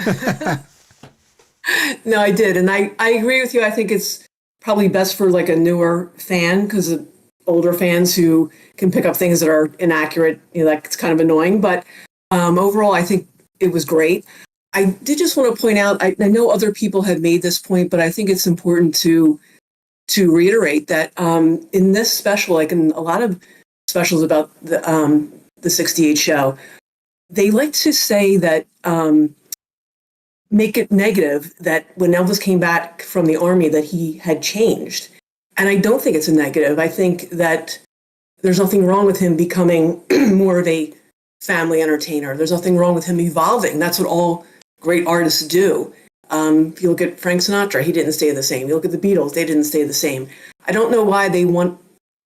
No, I did. And I agree with you. I think it's probably best for like a newer fan because of older fans who can pick up things that are inaccurate. Like it's kind of annoying. But overall, I think it was great. I did just want to point out, I know other people have made this point, but I think it's important to reiterate that in this special, like in a lot of specials about the 68 show, they like to say that, make it negative that when Elvis came back from the army that he had changed. And I don't think it's a negative. I think that there's nothing wrong with him becoming more of a family entertainer. There's nothing wrong with him evolving. That's what all great artists do. If you look at Frank Sinatra, he didn't stay the same. You look at the Beatles, they didn't stay the same. I don't know why they want,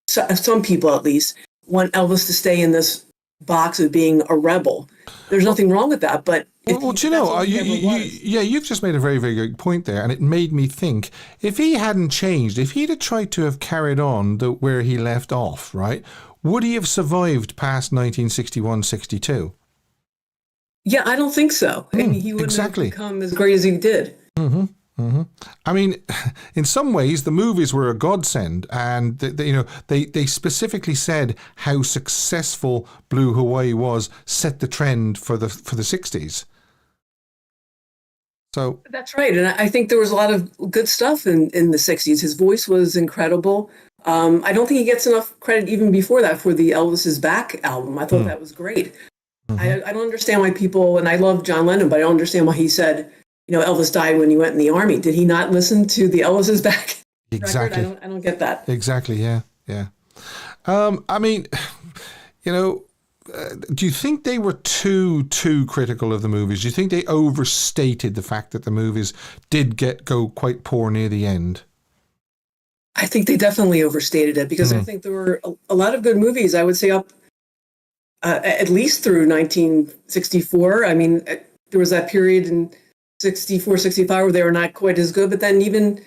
some people at least, want Elvis to stay in this box of being a rebel. There's nothing wrong with that, but... Well, do you know, you've just made a very, very good point there, and it made me think, if he hadn't changed, if he'd have tried to have carried on where he left off, right, would he have survived past 1961-62? Yeah, I don't think so. I mean, he wouldn't have become as great as he did. I mean, in some ways, the movies were a godsend, and they specifically said how successful Blue Hawaii was, set the trend for the 60s. So that's right, and I think there was a lot of good stuff in the 60s. His voice was incredible. I don't think he gets enough credit even before that for the Elvis Is Back album. I thought that was great. I don't understand why people, and I love John Lennon, but I don't understand why he said, Elvis died when he went in the army. Did he not listen to the Elvis Is Back exactly record? I don't get that. Exactly, yeah. I mean, do you think they were too critical of the movies? Do you think they overstated the fact that the movies did go quite poor near the end? I think they definitely overstated it because I think there were a lot of good movies, I would say up at least through 1964. I mean, there was that period in 64, 65 where they were not quite as good, but then even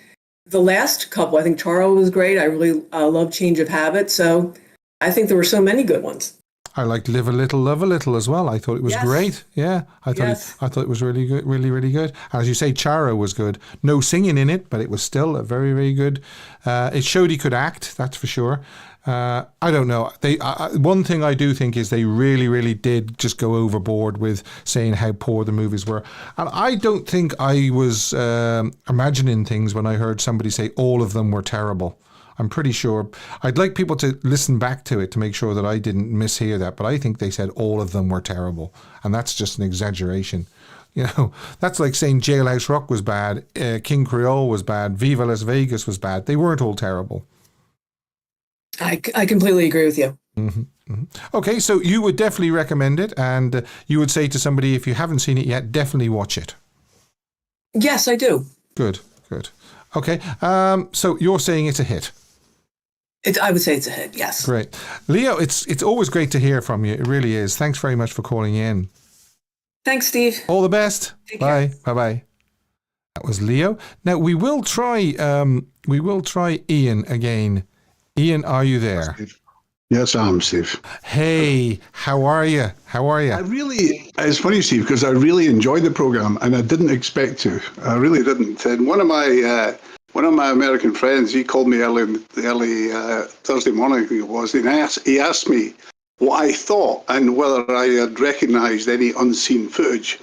the last couple, I think Charo was great. I really love Change of Habit. So I think there were so many good ones. I liked Live a Little, Love a Little as well. I thought it was great. Yeah, I thought it was really good, really, really good. As you say, Charo was good. No singing in it, but it was still a very, very good. It showed he could act, that's for sure. I don't know. One thing I do think is they really, really did just go overboard with saying how poor the movies were. And I don't think I was imagining things when I heard somebody say all of them were terrible. I'm pretty sure. I'd like people to listen back to it to make sure that I didn't mishear that, but I think they said all of them were terrible. And that's just an exaggeration. That's like saying Jailhouse Rock was bad, King Creole was bad, Viva Las Vegas was bad. They weren't all terrible. I completely agree with you. Okay, so you would definitely recommend it, and you would say to somebody, if you haven't seen it yet, definitely watch it. Yes, I do. Good. Okay, so you're saying it's a hit? I would say it's a hit, yes. Great. Leo, it's always great to hear from you. It really is. Thanks very much for calling in. Thanks, Steve. All the best. Take Bye. care. Bye-bye. That was Leo. Now, we will try Ian again. Ian, are you there? Yes, I'm Steve. Hey, how are you? It's funny, Steve, because I really enjoyed the program and I didn't expect to. I really didn't. And one of my American friends, he called me early Thursday morning, I think it was, and he asked me what I thought and whether I had recognized any unseen footage.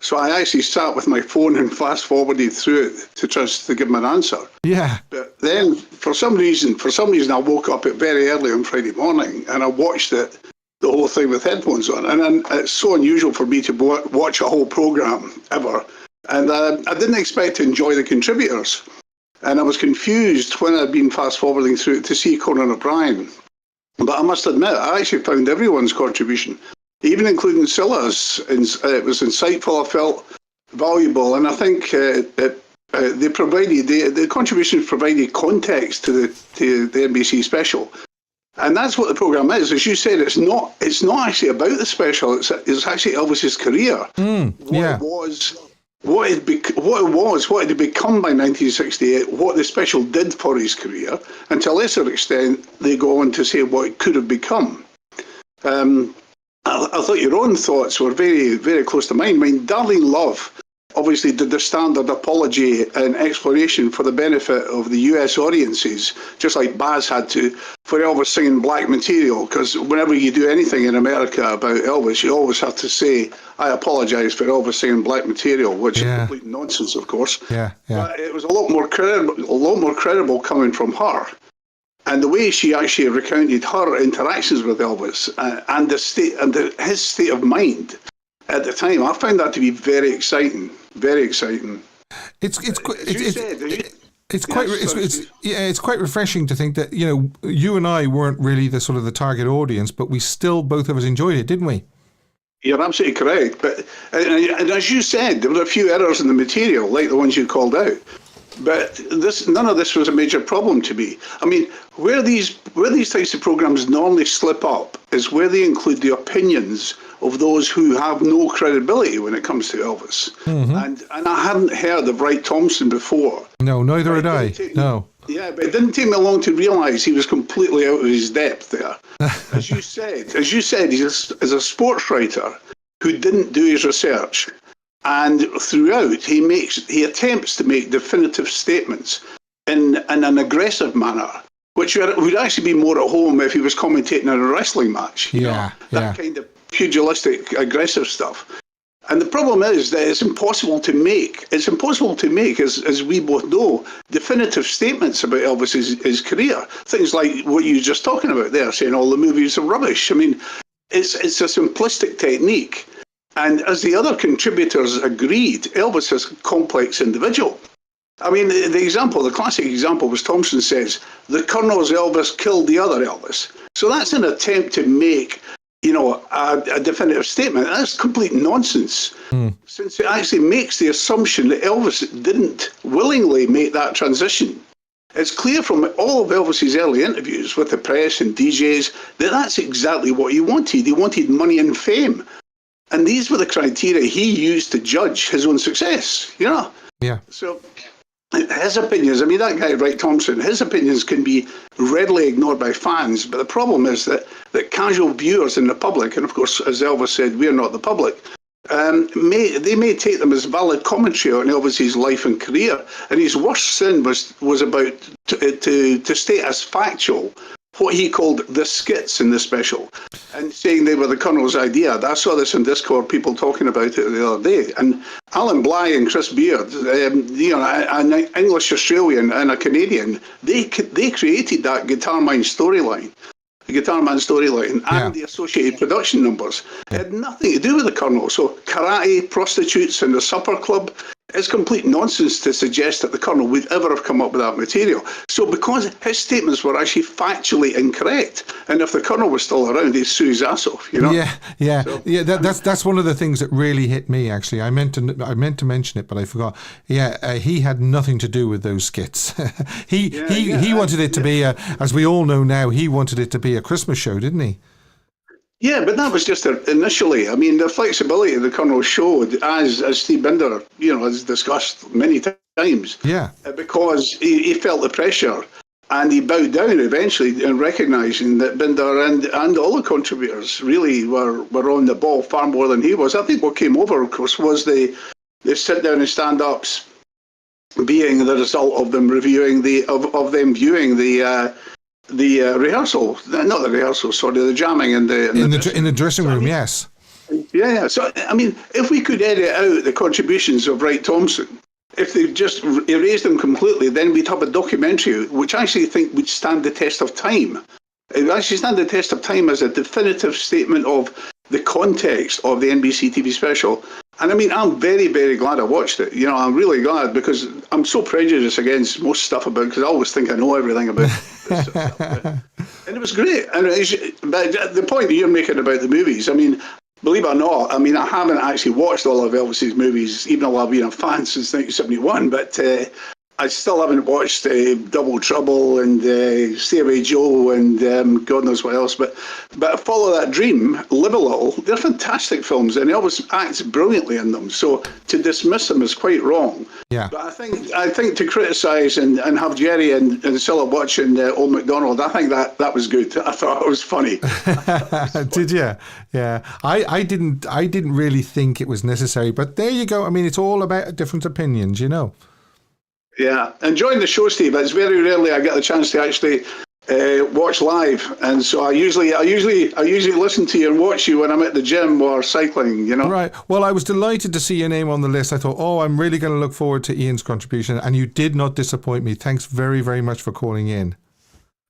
So I actually sat with my phone and fast forwarded through it to give him an answer. Yeah. But then for some reason I woke up very early on Friday morning and I watched the whole thing with headphones on. And it's so unusual for me to watch a whole program ever. And I didn't expect to enjoy the contributors. And I was confused when I'd been fast forwarding through it to see Conan O'Brien. But I must admit, I actually found everyone's contribution, even including Scylla's, it was insightful. I felt valuable, and I think they provided the contributions provided context to the NBC special. And that's what the program is. As you said, it's not actually about the special. It's actually Elvis's career. What it had become by 1968, what the special did for his career, and to a lesser extent, they go on to say what it could have become. I thought your own thoughts were very, very close to mine. I mean, Darlene Love obviously did the standard apology and explanation for the benefit of the US audiences, just like Baz had to, for Elvis singing black material, because whenever you do anything in America about Elvis, you always have to say, I apologize for Elvis singing black material, which is complete nonsense, of course. But it was a lot more credible coming from her. And the way she actually recounted her interactions with Elvis and his state of mind at the time, I found that to be very exciting. Very exciting. It's quite refreshing to think that, you know, you and I weren't really the sort of the target audience, but we still, both of us, enjoyed it, didn't we? You're absolutely correct. But and as you said, there were a few errors in the material, like the ones you called out. But none of this was a major problem to me. I mean, where these types of programs normally slip up is where they include the opinions of those who have no credibility when it comes to Elvis. And I hadn't heard of Wright Thompson before. No, neither had I. No. Yeah, but it didn't take me long to realise he was completely out of his depth there. As you said, he's a sports writer who didn't do his research. And throughout, he attempts to make definitive statements in an aggressive manner, which would actually be more at home if he was commentating in a wrestling match. That kind of pugilistic, aggressive stuff. And the problem is that it's impossible to make, as we both know, definitive statements about Elvis's career. Things like what you were just talking about there, saying all the movies are rubbish. I mean, it's a simplistic technique. And as the other contributors agreed, Elvis is a complex individual. I mean, the classic example was Thompson says, the Colonel's Elvis killed the other Elvis. So that's an attempt to make, you know, a definitive statement. That's complete nonsense, since it actually makes the assumption that Elvis didn't willingly make that transition. It's clear from all of Elvis's early interviews with the press and DJs that that's exactly what he wanted. He wanted money and fame. And these were the criteria he used to judge his own success, you know? Yeah. So his opinions, I mean, that guy, Wright Thompson, his opinions can be readily ignored by fans. But the problem is that casual viewers in the public, and of course, as Elvis said, we're not the public, they may take them as valid commentary on Elvis's life and career. And his worst sin was about to state as factual what he called the skits in the special, and saying they were the Colonel's idea. I saw this in Discord, people talking about it the other day. And Alan Bly and Chris Beard, you know, an English Australian and a Canadian, they created that Guitar Man storyline. The Guitar Man storyline and the associated production numbers. It had nothing to do with the Colonel. So karate, prostitutes, and the supper club, it's complete nonsense to suggest that the Colonel would ever have come up with that material. So because his statements were actually factually incorrect, and if the Colonel was still around, he'd sue his ass off, you know? That's one of the things that really hit me, actually. I meant to mention it, but I forgot. He had nothing to do with those skits. He wanted it to be, as we all know now, he wanted it to be a Christmas show, didn't he? Yeah, but that was just initially. I mean, the flexibility the Colonel showed, as Steve Binder, you know, has discussed many times. Yeah. Because he felt the pressure, and he bowed down eventually in recognising that Binder and all the contributors really were on the ball far more than he was. I think what came over, of course, was the sit down and stand ups being the result of them reviewing of them viewing the rehearsal, not the rehearsal, sorry, the jamming in the dressing room, yes. Yeah. So, I mean, if we could edit out the contributions of Wright Thompson, if they just erased them completely, then we'd have a documentary, which I actually think would stand the test of time. It would actually stand the test of time as a definitive statement of the context of the NBC TV special. And I mean, I'm very, very glad I watched it. You know, I'm really glad, because I'm so prejudiced against most stuff about it, because I always think I know everything about And it was great. And but the point that you're making about the movies, I mean, believe it or not, I mean, I haven't actually watched all of Elvis's movies, even though I've been a fan since 1971, but I still haven't watched Double Trouble and Stairway Joe and God knows what else. But Follow That Dream, Live a Little, they're fantastic films, and Elvis acts brilliantly in them. So to dismiss them is quite wrong. Yeah. But I think to criticise and have Jerry and Cilla watching Old MacDonald, I think that was good. I thought it was funny. Did you? Yeah. I didn't really think it was necessary, but there you go. I mean, it's all about different opinions, you know. Yeah, enjoying the show, Steve. It's very rarely I get the chance to actually watch live, and so I usually listen to you and watch you when I'm at the gym or cycling. You know. Right. Well, I was delighted to see your name on the list. I thought, I'm really going to look forward to Ian's contribution, and you did not disappoint me. Thanks very, very much for calling in.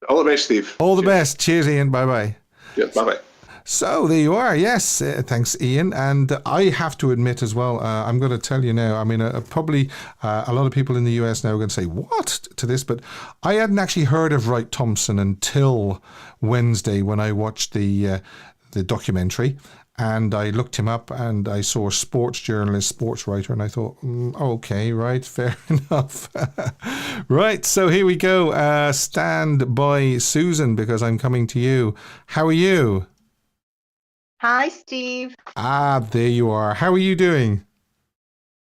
All the best, Steve. All the best. Cheers, Ian. Bye bye. Yeah. Bye bye. So there you are. Yes, thanks, Ian. And I have to admit as well, I'm going to tell you now, I mean, probably a lot of people in the US now are going to say, what to this? But I hadn't actually heard of Wright Thompson until Wednesday when I watched the documentary. And I looked him up and I saw sports journalist, sports writer, and I thought, okay, right, fair enough. Right, so here we go. Stand by Susan, because I'm coming to you. How are you? Hi, Steve. There you are. How are you doing?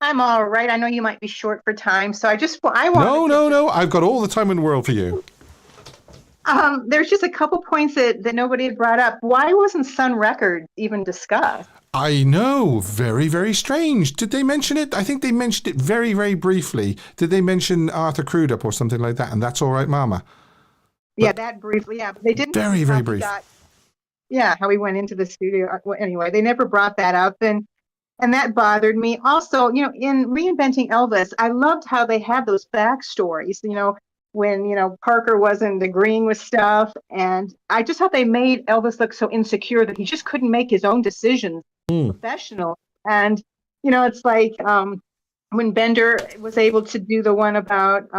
I'm all right. I know you might be short for time, so I want. No. I've got all the time in the world for you. There's just a couple points that nobody had brought up. Why wasn't Sun Records even discussed? I know. Very, very strange. Did they mention it? I think they mentioned it very, very briefly. Did they mention Arthur Crudup or something like that? And That's All Right, Mama. Yeah, that briefly. Yeah, but they didn't. Very, very brief. How he went into the studio. Well, anyway, they never brought that up, and that bothered me. Also, in Reinventing Elvis, I loved how they had those backstories. When Parker wasn't agreeing with stuff, and I just thought they made Elvis look so insecure that he just couldn't make his own decisions professional. And it's like when Bender was able to do the one about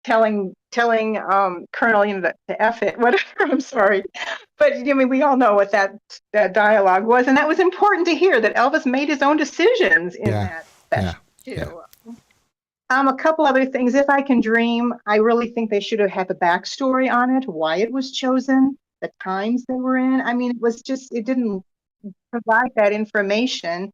telling Colonel, to F it, whatever. I'm sorry. But we all know what that dialogue was. And that was important to hear, that Elvis made his own decisions in that special too. A couple other things. If I Can Dream, I really think they should have had the backstory on it, why it was chosen, the times they were in. I mean, it didn't provide that information.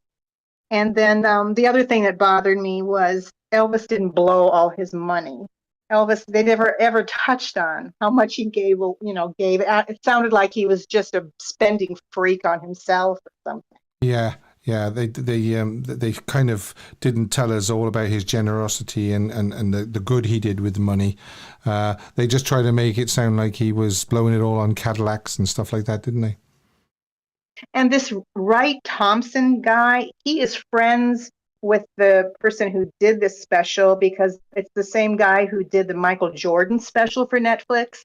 And then the other thing that bothered me was Elvis didn't blow all his money. Elvis, they never ever touched on how much he gave. It sounded like he was just a spending freak on himself or something. Yeah. They kind of didn't tell us all about his generosity and the good he did with the money. They just tried to make it sound like he was blowing it all on Cadillacs and stuff like that, didn't they? And this Wright Thompson guy, he is friends with the person who did this special, because it's the same guy who did the Michael Jordan special for Netflix.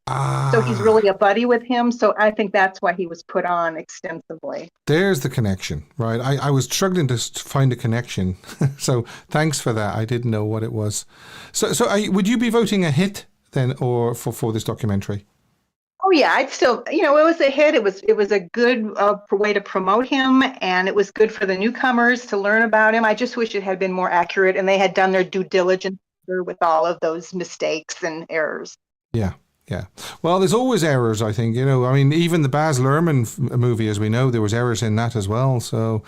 So he's really a buddy with him. So I think that's why he was put on extensively. There's the connection, right? I was struggling to find a connection. So thanks for that. I didn't know what it was. So would you be voting a hit then, or for this documentary? Oh yeah, I'd still, it was a hit. It was a good way to promote him, and it was good for the newcomers to learn about him. I just wish it had been more accurate, and they had done their due diligence with all of those mistakes and errors. Yeah. Well, there's always errors, I think. Even the Baz Luhrmann movie, as we know, there was errors in that as well. So,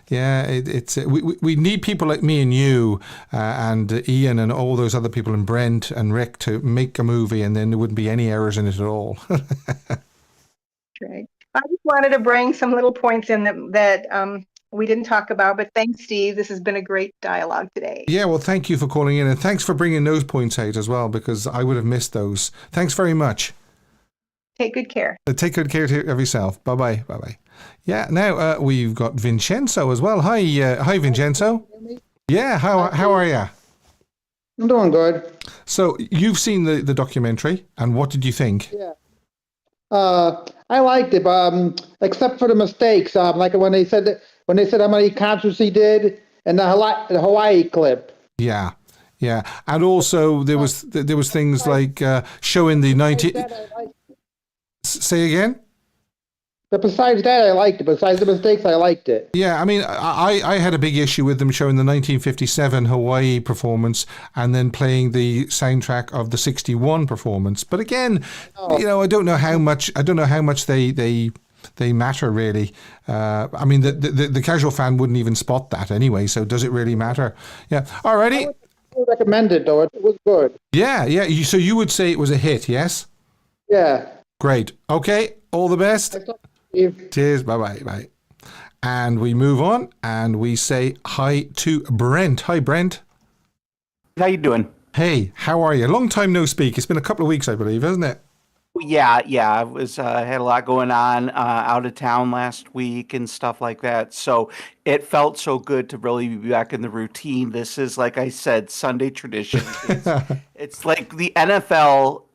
yeah, we need people like me and you and Ian and all those other people, and Brent and Rick, to make a movie, and then there wouldn't be any errors in it at all. Right. I just wanted to bring some little points in that we didn't talk about, but thanks, Steve. This has been a great dialogue today. Yeah, well, thank you for calling in, and thanks for bringing those points out as well, because I would have missed those. Thanks very much. Take good care. Take good care of yourself. Bye-bye. Bye-bye. Yeah, now we've got Vincenzo as well. Hi, Vincenzo. Yeah, how are you? I'm doing good. So you've seen the documentary, and what did you think? Yeah. I liked it, except for the mistakes. Like when they said how many concerts he did, and the Hawaii clip. Yeah. Yeah, and also there was things like showing the 90. Say again. But besides that, I liked it. Besides the mistakes, I liked it. Yeah, I mean, I had a big issue with them showing the 1957 Hawaii performance and then playing the soundtrack of the 61 performance. But again, I don't know how much they matter really. I mean, the casual fan wouldn't even spot that anyway. So does it really matter? Yeah. Alrighty. I would recommend it though. It was good. Yeah. So you would say it was a hit, yes? Yeah. Great. Okay. All the best. Cheers. Bye. And we move on and we say hi to Brent. Hi, Brent. How you doing? Hey, how are you? Long time no speak. It's been a couple of weeks, I believe, hasn't it? Yeah. I was had a lot going on out of town last week and stuff like that. So it felt so good to really be back in the routine. This is, like I said, Sunday tradition. It's like the NFL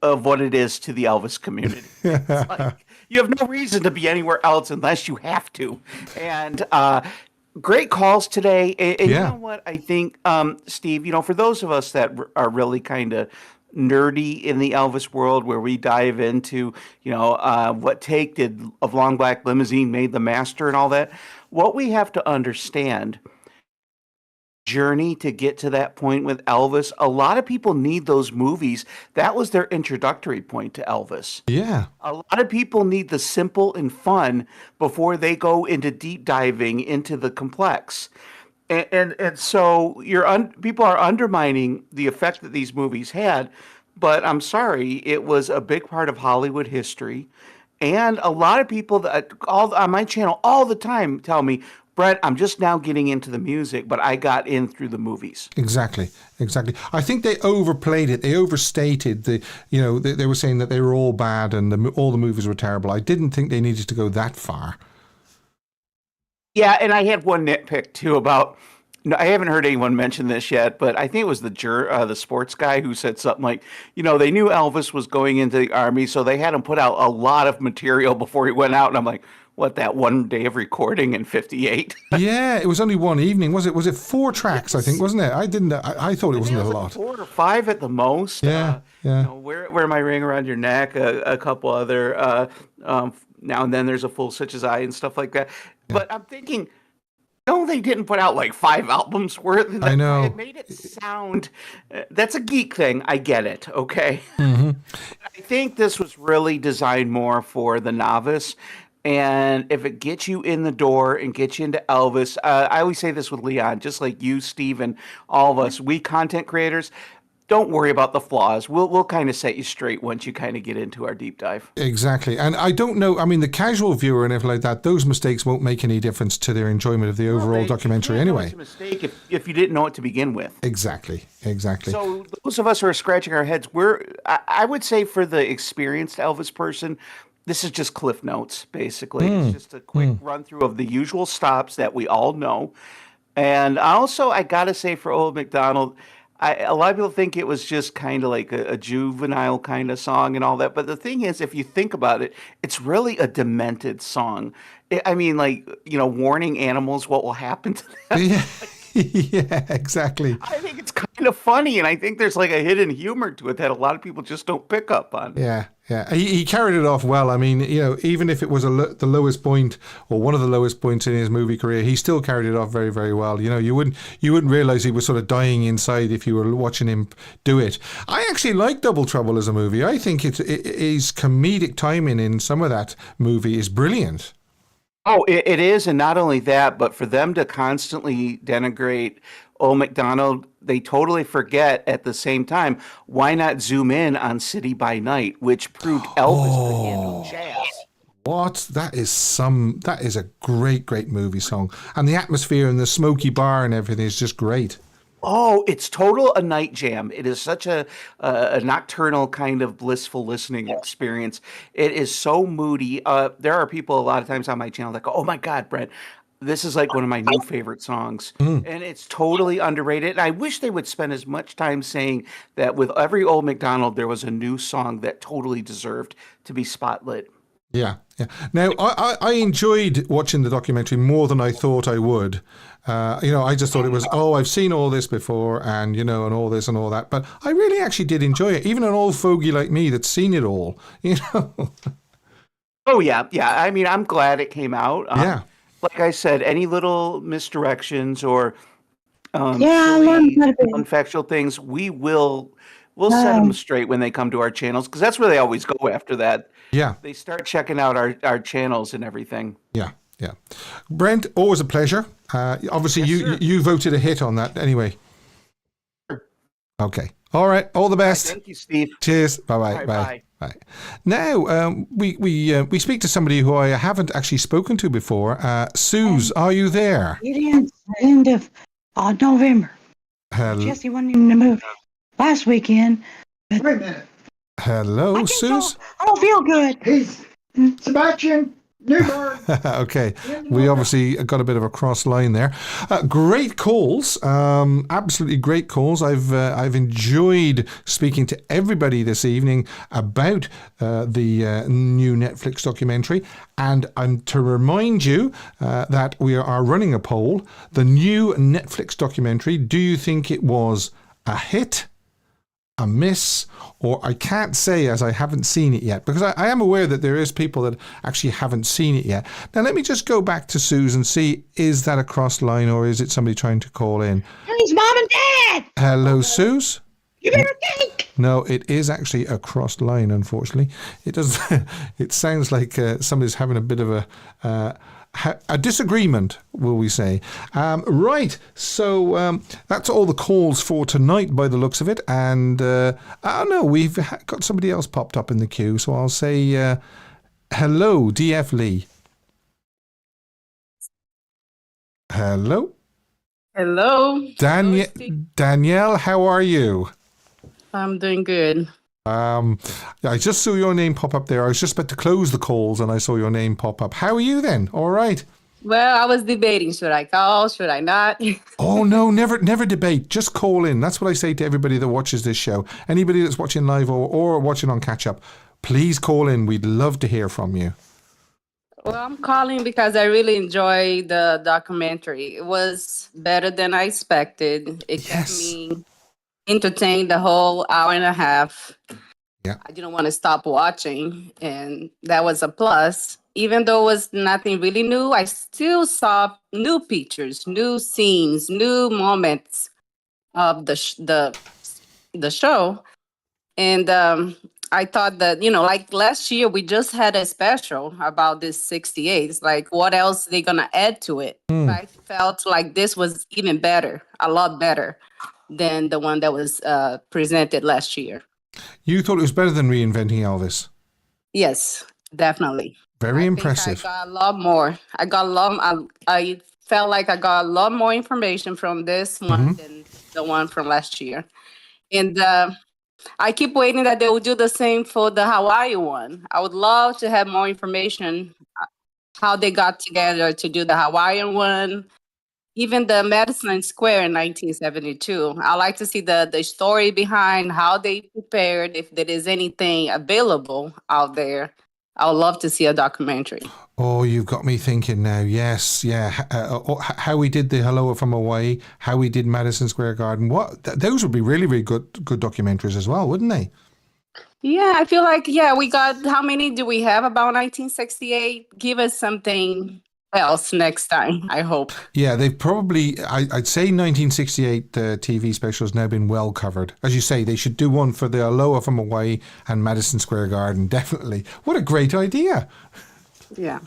of what it is to the Elvis community. It's like, you have no reason to be anywhere else unless you have to. And great calls today. And you know what? I think, Steve, for those of us that are really kind of nerdy in the Elvis world, where we dive into, what Take did of Long Black Limousine made the master and all that, what we have to understand journey to get to that point with Elvis. A lot of people need those movies. That was their introductory point to Elvis. Yeah. A lot of people need the simple and fun before they go into deep diving into the complex. And so people are undermining the effect that these movies had, but I'm sorry, it was a big part of Hollywood history. And a lot of people that on my channel all the time tell me, Brett, I'm just now getting into the music, but I got in through the movies. Exactly. I think they overplayed it. They overstated they were saying that they were all bad and all the movies were terrible. I didn't think they needed to go that far. Yeah, and I had one nitpick too about. No, I haven't heard anyone mention this yet, but I think it was the sports guy who said something like, they knew Elvis was going into the army, so they had him put out a lot of material before he went out. And I'm like, what, that one day of recording in '58? Yeah, it was only one evening. Was it 4 tracks? I think, wasn't it? I thought it wasn't a lot. 4 or 5 at the most. Yeah. Wear My Ring Around Your Neck, a couple other. Now and then there's a Fool Such as I and stuff like that. Yeah. But I'm thinking, no, they didn't put out like 5 albums worth. I know. It made it sound. That's a geek thing. I get it. Okay. Mm-hmm. I think this was really designed more for the novice. And if it gets you in the door and gets you into Elvis, I always say this with Leon, just like you, Steve, and all of us, we content creators, don't worry about the flaws. We'll kind of set you straight once you kind of get into our deep dive. Exactly. And I don't know, I mean, the casual viewer and everything like that, those mistakes won't make any difference to their enjoyment of the overall documentary anyway. It's a mistake if you didn't know it to begin with. Exactly. So those of us who are scratching our heads, I would say for the experienced Elvis person, this is just Cliff Notes, basically. It's just a quick run through of the usual stops that we all know. And also, I got to say for Old MacDonald, a lot of people think it was just kind of like a juvenile kind of song and all that. But the thing is, if you think about it, it's really a demented song. I mean, warning animals what will happen to them. Yeah. Yeah, exactly. I think it's kind of funny, and I think there's like a hidden humor to it that a lot of people just don't pick up on. Yeah. He carried it off well. I mean, even if it was the lowest point or one of the lowest points in his movie career, he still carried it off very, very well. You wouldn't realize he was sort of dying inside if you were watching him do it. I actually like Double Trouble as a movie. I think his comedic timing in some of that movie is brilliant. Oh, it is, and not only that, but for them to constantly denigrate Old MacDonald, they totally forget at the same time, why not zoom in on City by Night, which proved Elvis could handle jazz. What? That is a great, great movie song. And the atmosphere and the smoky bar and everything is just great. Oh, it's total a night jam. It is such a nocturnal kind of blissful listening experience. It is so moody. There are people a lot of times on my channel that go, oh my God, Brent, this is like one of my new favorite songs. And it's totally underrated. And I wish they would spend as much time saying that with every Old MacDonald, there was a new song that totally deserved to be spotlit. Yeah, yeah. Now, I enjoyed watching the documentary more than I thought I would. I just thought it was, I've seen all this before and, and all this and all that. But I really actually did enjoy it. Even an old fogey like me that's seen it all, Oh, yeah. Yeah. I mean, I'm glad it came out. Yeah. Like I said, any little misdirections or I learned quite a bit. unfactual things, we'll set them straight when they come to our channels, because that's where they always go after that. Yeah. They start checking out our channels and everything. Yeah, yeah. Brent, always a pleasure. Obviously, you voted a hit on that anyway. Okay. All right. All the best. Thank you, Steve. Cheers. Bye-bye. Right, Bye. Bye. Now, we speak to somebody who I haven't actually spoken to before. Suze, are you there? It ends the end of November. Hello, Jesse wasn't in the movie last weekend. Wait a minute. Hello, Suze? I don't feel good. He's Sebastian Newburn. Okay, we obviously got a bit of a cross line there. Great calls, absolutely great calls. I've enjoyed speaking to everybody this evening about the new Netflix documentary, and I'm to remind you that we are running a poll. The new Netflix documentary, do you think it was a hit, a miss, or I can't say as I haven't seen it yet, because I am aware that there is people that actually haven't seen it yet. Now let me just go back to Suze and see, is that a cross line or is it somebody trying to call in? It's Mom and Dad. Hello, Suze? You better think. No, it is actually a crossed line, unfortunately. It does. It sounds like somebody's having a bit of a disagreement, will we say. Right, so that's all the calls for tonight by the looks of it. And, no, we've got somebody else popped up in the queue. So I'll say hello, DF Lee. Hello? Hello. Danielle, how are you? I'm doing good. I just saw your name pop up there. I was just about to close the calls and I saw your name pop up. How are you then? All right. Well, I was debating, should I call, should I not? Oh, no, never debate. Just call in. That's what I say to everybody that watches this show. Anybody that's watching live or watching on catch up, please call in. We'd love to hear from you. Well, I'm calling because I really enjoyed the documentary. It was better than I expected. It kept me entertained the whole hour and a half. Yeah. I didn't want to stop watching, and that was a plus. Even though it was nothing really new, I still saw new pictures, new scenes, new moments of the show. And I thought that, like last year, we just had a special about this 68. It's like, what else are they going to add to it? I felt like this was even better, a lot better than the one that was presented last year. You thought it was better than reinventing Elvis? Yes, definitely. Very impressive. I got a lot more. I felt like I got a lot more information from this one than the one from last year. And I keep waiting that they will do the same for the Hawaii one. I would love to have more information how they got together to do the Hawaiian one. Even the Madison Square in 1972. I like to see the story behind how they prepared, if there is anything available out there. I would love to see a documentary. Oh, you've got me thinking now. Yes, yeah. How we did the Hello from Hawaii, how we did Madison Square Garden. Those would be really, really good documentaries as well, wouldn't they? Yeah, I feel like, we got, how many do we have about 1968? Give us something else next time, I hope. Yeah, they've probably, I'd say 1968 TV special has now been well covered. As you say, they should do one for the Aloha from Hawaii and Madison Square Garden, definitely. What a great idea. Yeah.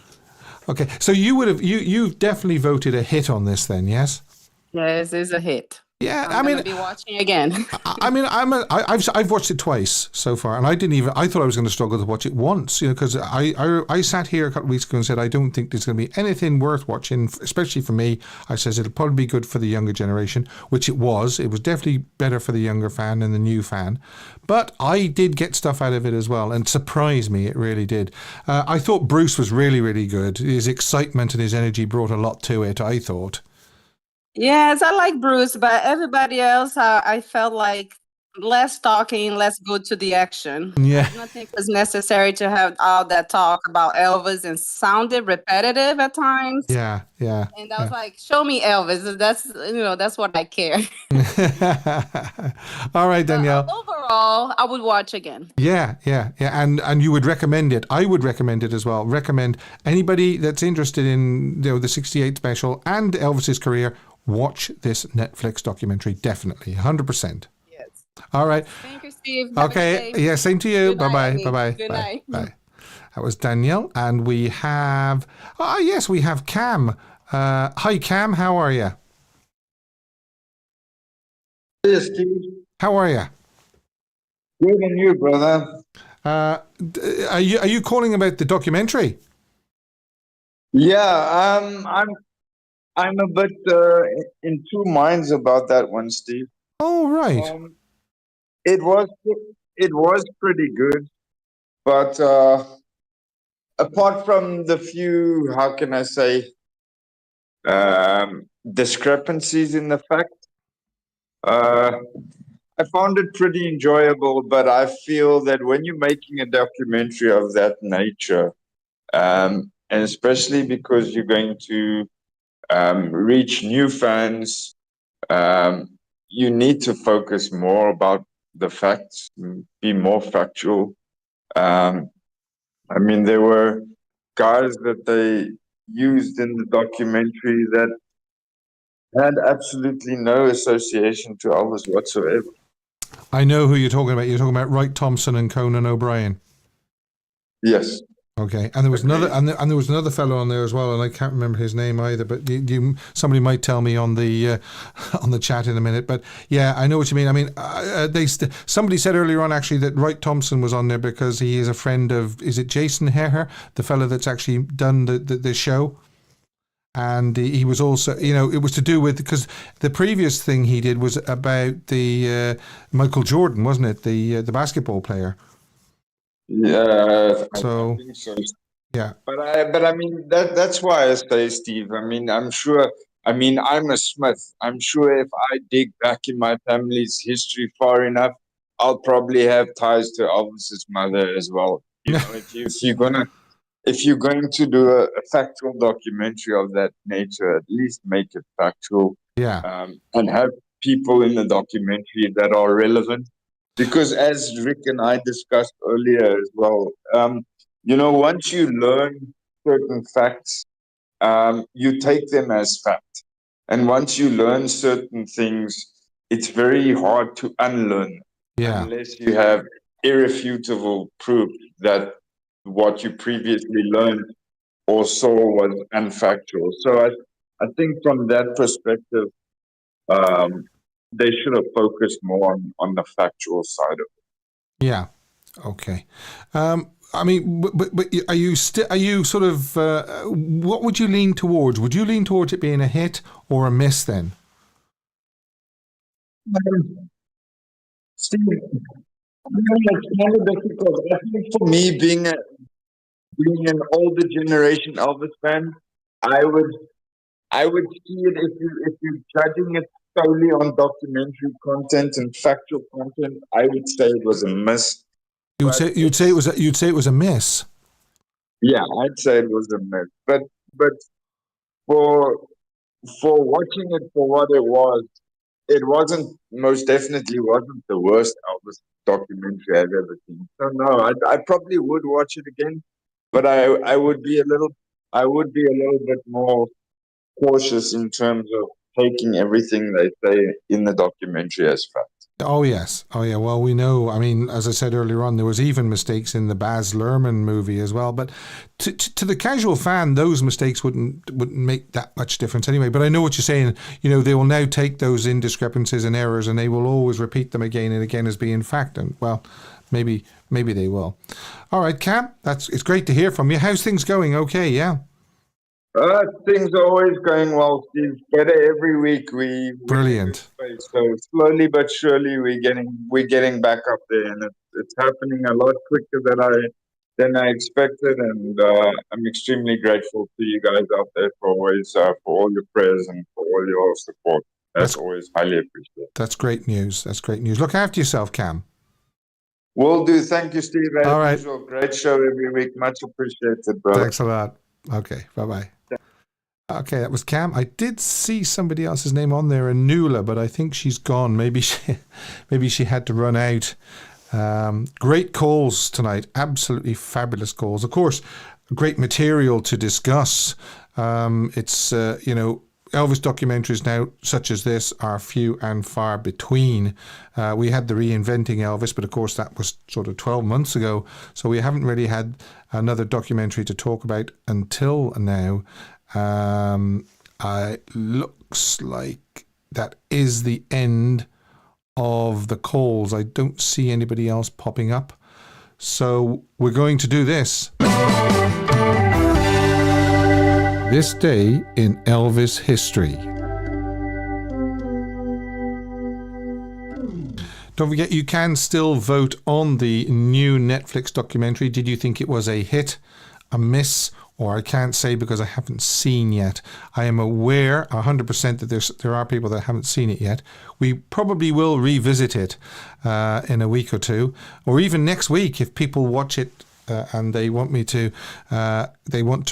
Okay, so you've definitely voted a hit on this then, yes? Yes, it's a hit. Yeah, I'm gonna be watching again. I've watched it twice so far, and I thought I was going to struggle to watch it once, because I sat here a couple of weeks ago and said I don't think there's going to be anything worth watching, especially for me. I says it'll probably be good for the younger generation, which it was. It was definitely better for the younger fan than the new fan, but I did get stuff out of it as well, and surprised me. It really did. I thought Bruce was really, really good. His excitement and his energy brought a lot to it, I thought. Yes, I like Bruce, but everybody else, I felt like less talking, let's go to the action. Yeah. I don't think it's necessary to have all that talk about Elvis and sounded repetitive at times. Yeah, yeah. And I was like, show me Elvis. That's what I care. All right, Danielle. Overall, I would watch again. Yeah. And you would recommend it. I would recommend it as well. Recommend anybody that's interested in the 68 special and Elvis's career, watch this Netflix documentary. Definitely. 100%. Yes. All right. Thank you, Steve. Have a Okay. good day. Yeah, same to you. Good night, Bye-bye. Annie. Bye-bye. Good Bye. night. Bye. That was Danielle. And we have... yes, we have Cam. Hi, Cam. How are you? Yes, Steve. How are you? Good, and you, brother? Are you calling about the documentary? Yeah, I'm a bit in two minds about that one, Steve. Oh, right. It was pretty good, but apart from the few, how can I say, discrepancies in the fact, I found it pretty enjoyable. But I feel that when you're making a documentary of that nature, and especially because you're going to reach new fans, you need to focus more about the facts, be more factual. I mean, there were guys that they used in the documentary that had absolutely no association to Elvis whatsoever. I know who you're talking about. You're talking about Wright Thompson and Conan O'Brien. Yes. Okay, and there was another, and there was another fellow on there as well, and I can't remember his name either. But somebody might tell me on the chat in a minute. But yeah, I know what you mean. I mean, somebody said earlier on actually that Wright Thompson was on there because he is a friend of, is it Jason Herher, the fellow that's actually done the show. And he was also, it was to do with, because the previous thing he did was about the Michael Jordan, wasn't it? The basketball player. Yeah. So, I think so. Yeah. But I mean, that's why I say, Steve. I mean, I'm sure. I mean, I'm a Smith. I'm sure if I dig back in my family's history far enough, I'll probably have ties to Elvis's mother as well. If you're going to do a factual documentary of that nature, at least make it factual. Yeah. And have people in the documentary that are relevant. Because as Rick and I discussed earlier as well, once you learn certain facts, you take them as fact. And once you learn certain things, it's very hard to unlearn. Yeah. Unless you have irrefutable proof that what you previously learned or saw was unfactual. So I think from that perspective, they should have focused more on the factual side of it. Yeah. Okay. I mean, but are you sort of, what would you lean towards? Would you lean towards it being a hit or a miss then? Steve, it's kind of difficult. I think for me, being an older generation Elvis fan, I would see it if you're judging it solely on documentary content and factual content. I would say it was a miss. You'd say it was a miss. Yeah, I'd say it was a miss. But for watching it for what it most definitely wasn't the worst Elvis documentary I've ever seen. So no, I probably would watch it again, but I would be a little bit more cautious in terms of taking everything they say in the documentary as fact. Oh, yes. Oh, yeah. Well, we know, I mean, as I said earlier on, there was even mistakes in the Baz Luhrmann movie as well. But to the casual fan, those mistakes wouldn't make that much difference anyway. But I know what you're saying. They will now take those indiscrepancies and errors and they will always repeat them again and again as being fact. And, well, maybe they will. All right, Cam, it's great to hear from you. How's things going? Okay, yeah. Things are always going well, Steve. Better every week. Brilliant. So slowly but surely we're getting back up there, and it's happening a lot quicker than I expected, and I'm extremely grateful to you guys out there for always for all your prayers and for all your support. That's always highly appreciated. That's great news. That's great news. Look after yourself, Cam. Will do. Thank you, Steve. As All right. usual, great show every week. Much appreciated, brother. Thanks a lot. Okay, bye-bye. Okay, that was Cam. I did see somebody else's name on there, Anula, but I think she's gone. Maybe she had to run out. Great calls tonight. Absolutely fabulous calls. Of course, great material to discuss. It's, Elvis documentaries now, such as this, are few and far between. We had the Reinventing Elvis, but of course that was sort of 12 months ago. So we haven't really had another documentary to talk about until now. It looks like that is the end of the calls. I don't see anybody else popping up. So we're going to do this. This day in Elvis history. Don't forget, you can still vote on the new Netflix documentary. Did you think it was a hit, a miss, or I can't say because I haven't seen yet. I am aware 100% that there are people that haven't seen it yet. We probably will revisit it in a week or two, or even next week if people watch it and they want to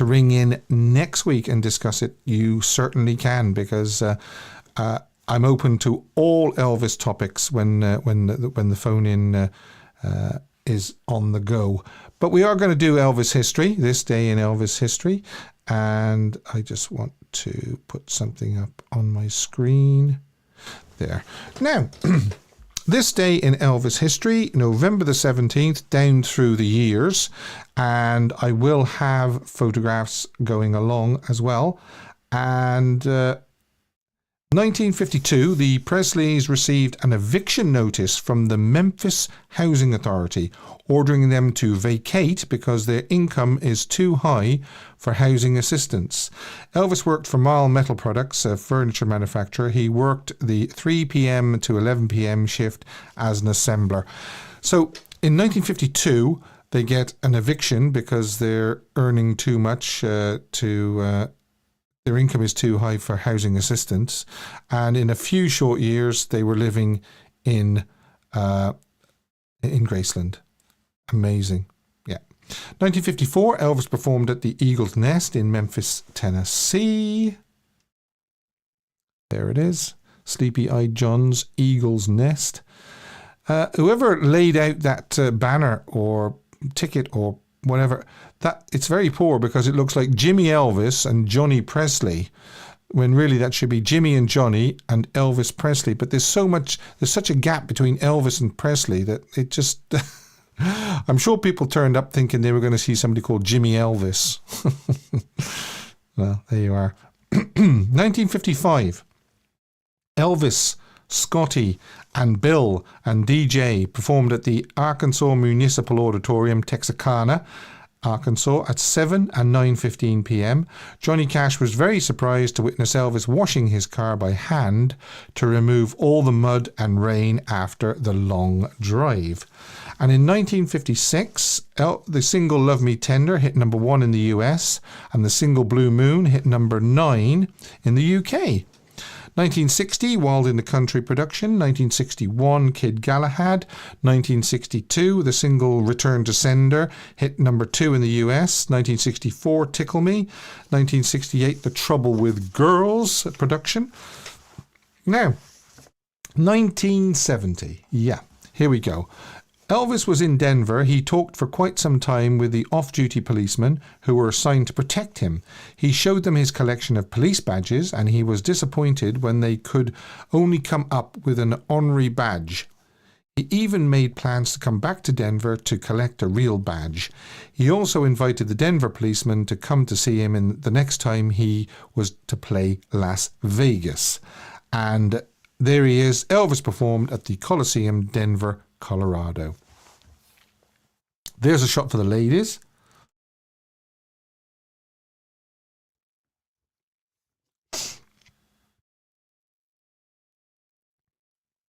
ring in next week and discuss it. You certainly can, because I'm open to all Elvis topics when the phone in is on the go. But we are going to do Elvis history, this day in Elvis history, and I just want to put something up on my screen there. Now, this day in Elvis history, November the 17th, down through the years, and I will have photographs going along as well. And 1952, the Presleys received an eviction notice from the Memphis Housing Authority, ordering them to vacate because their income is too high for housing assistance. Elvis worked for Mile Metal Products, a furniture manufacturer. He worked the 3 p.m. to 11 p.m. shift as an assembler. So in 1952, they get an eviction because they're earning too much their income is too high for housing assistance, and in a few short years they were living in Graceland. Amazing. Yeah. 1954, Elvis performed at the Eagle's Nest in Memphis, Tennessee. There it is. Sleepy-eyed John's Eagle's Nest. Whoever laid out that banner or ticket or whatever, that it's very poor, because it looks like Jimmy Elvis and Johnny Presley, when really that should be Jimmy and Johnny and Elvis Presley. But there's such a gap between Elvis and Presley that it just I'm sure people turned up thinking they were going to see somebody called Jimmy Elvis. Well, there you are. 1955, Elvis, Scotty and Bill and DJ performed at the Arkansas Municipal Auditorium, Texarkana, Arkansas, at 7 and 9:15 p.m. Johnny Cash was very surprised to witness Elvis washing his car by hand to remove all the mud and rain after the long drive. And in 1956, the single Love Me Tender hit number 1 in the US, and the single Blue Moon hit number 9 in the UK. 1960, Wild in the Country production. 1961, Kid Galahad. 1962, the single Return to Sender hit number 2 in the US. 1964, Tickle Me. 1968, The Trouble with Girls production. Now, 1970. Yeah, here we go. Elvis was in Denver. He talked for quite some time with the off-duty policemen who were assigned to protect him. He showed them his collection of police badges, and he was disappointed when they could only come up with an honorary badge. He even made plans to come back to Denver to collect a real badge. He also invited the Denver policemen to come to see him the next time he was to play Las Vegas. And there he is. Elvis performed at the Coliseum, Denver, Colorado. There's a shot for the ladies.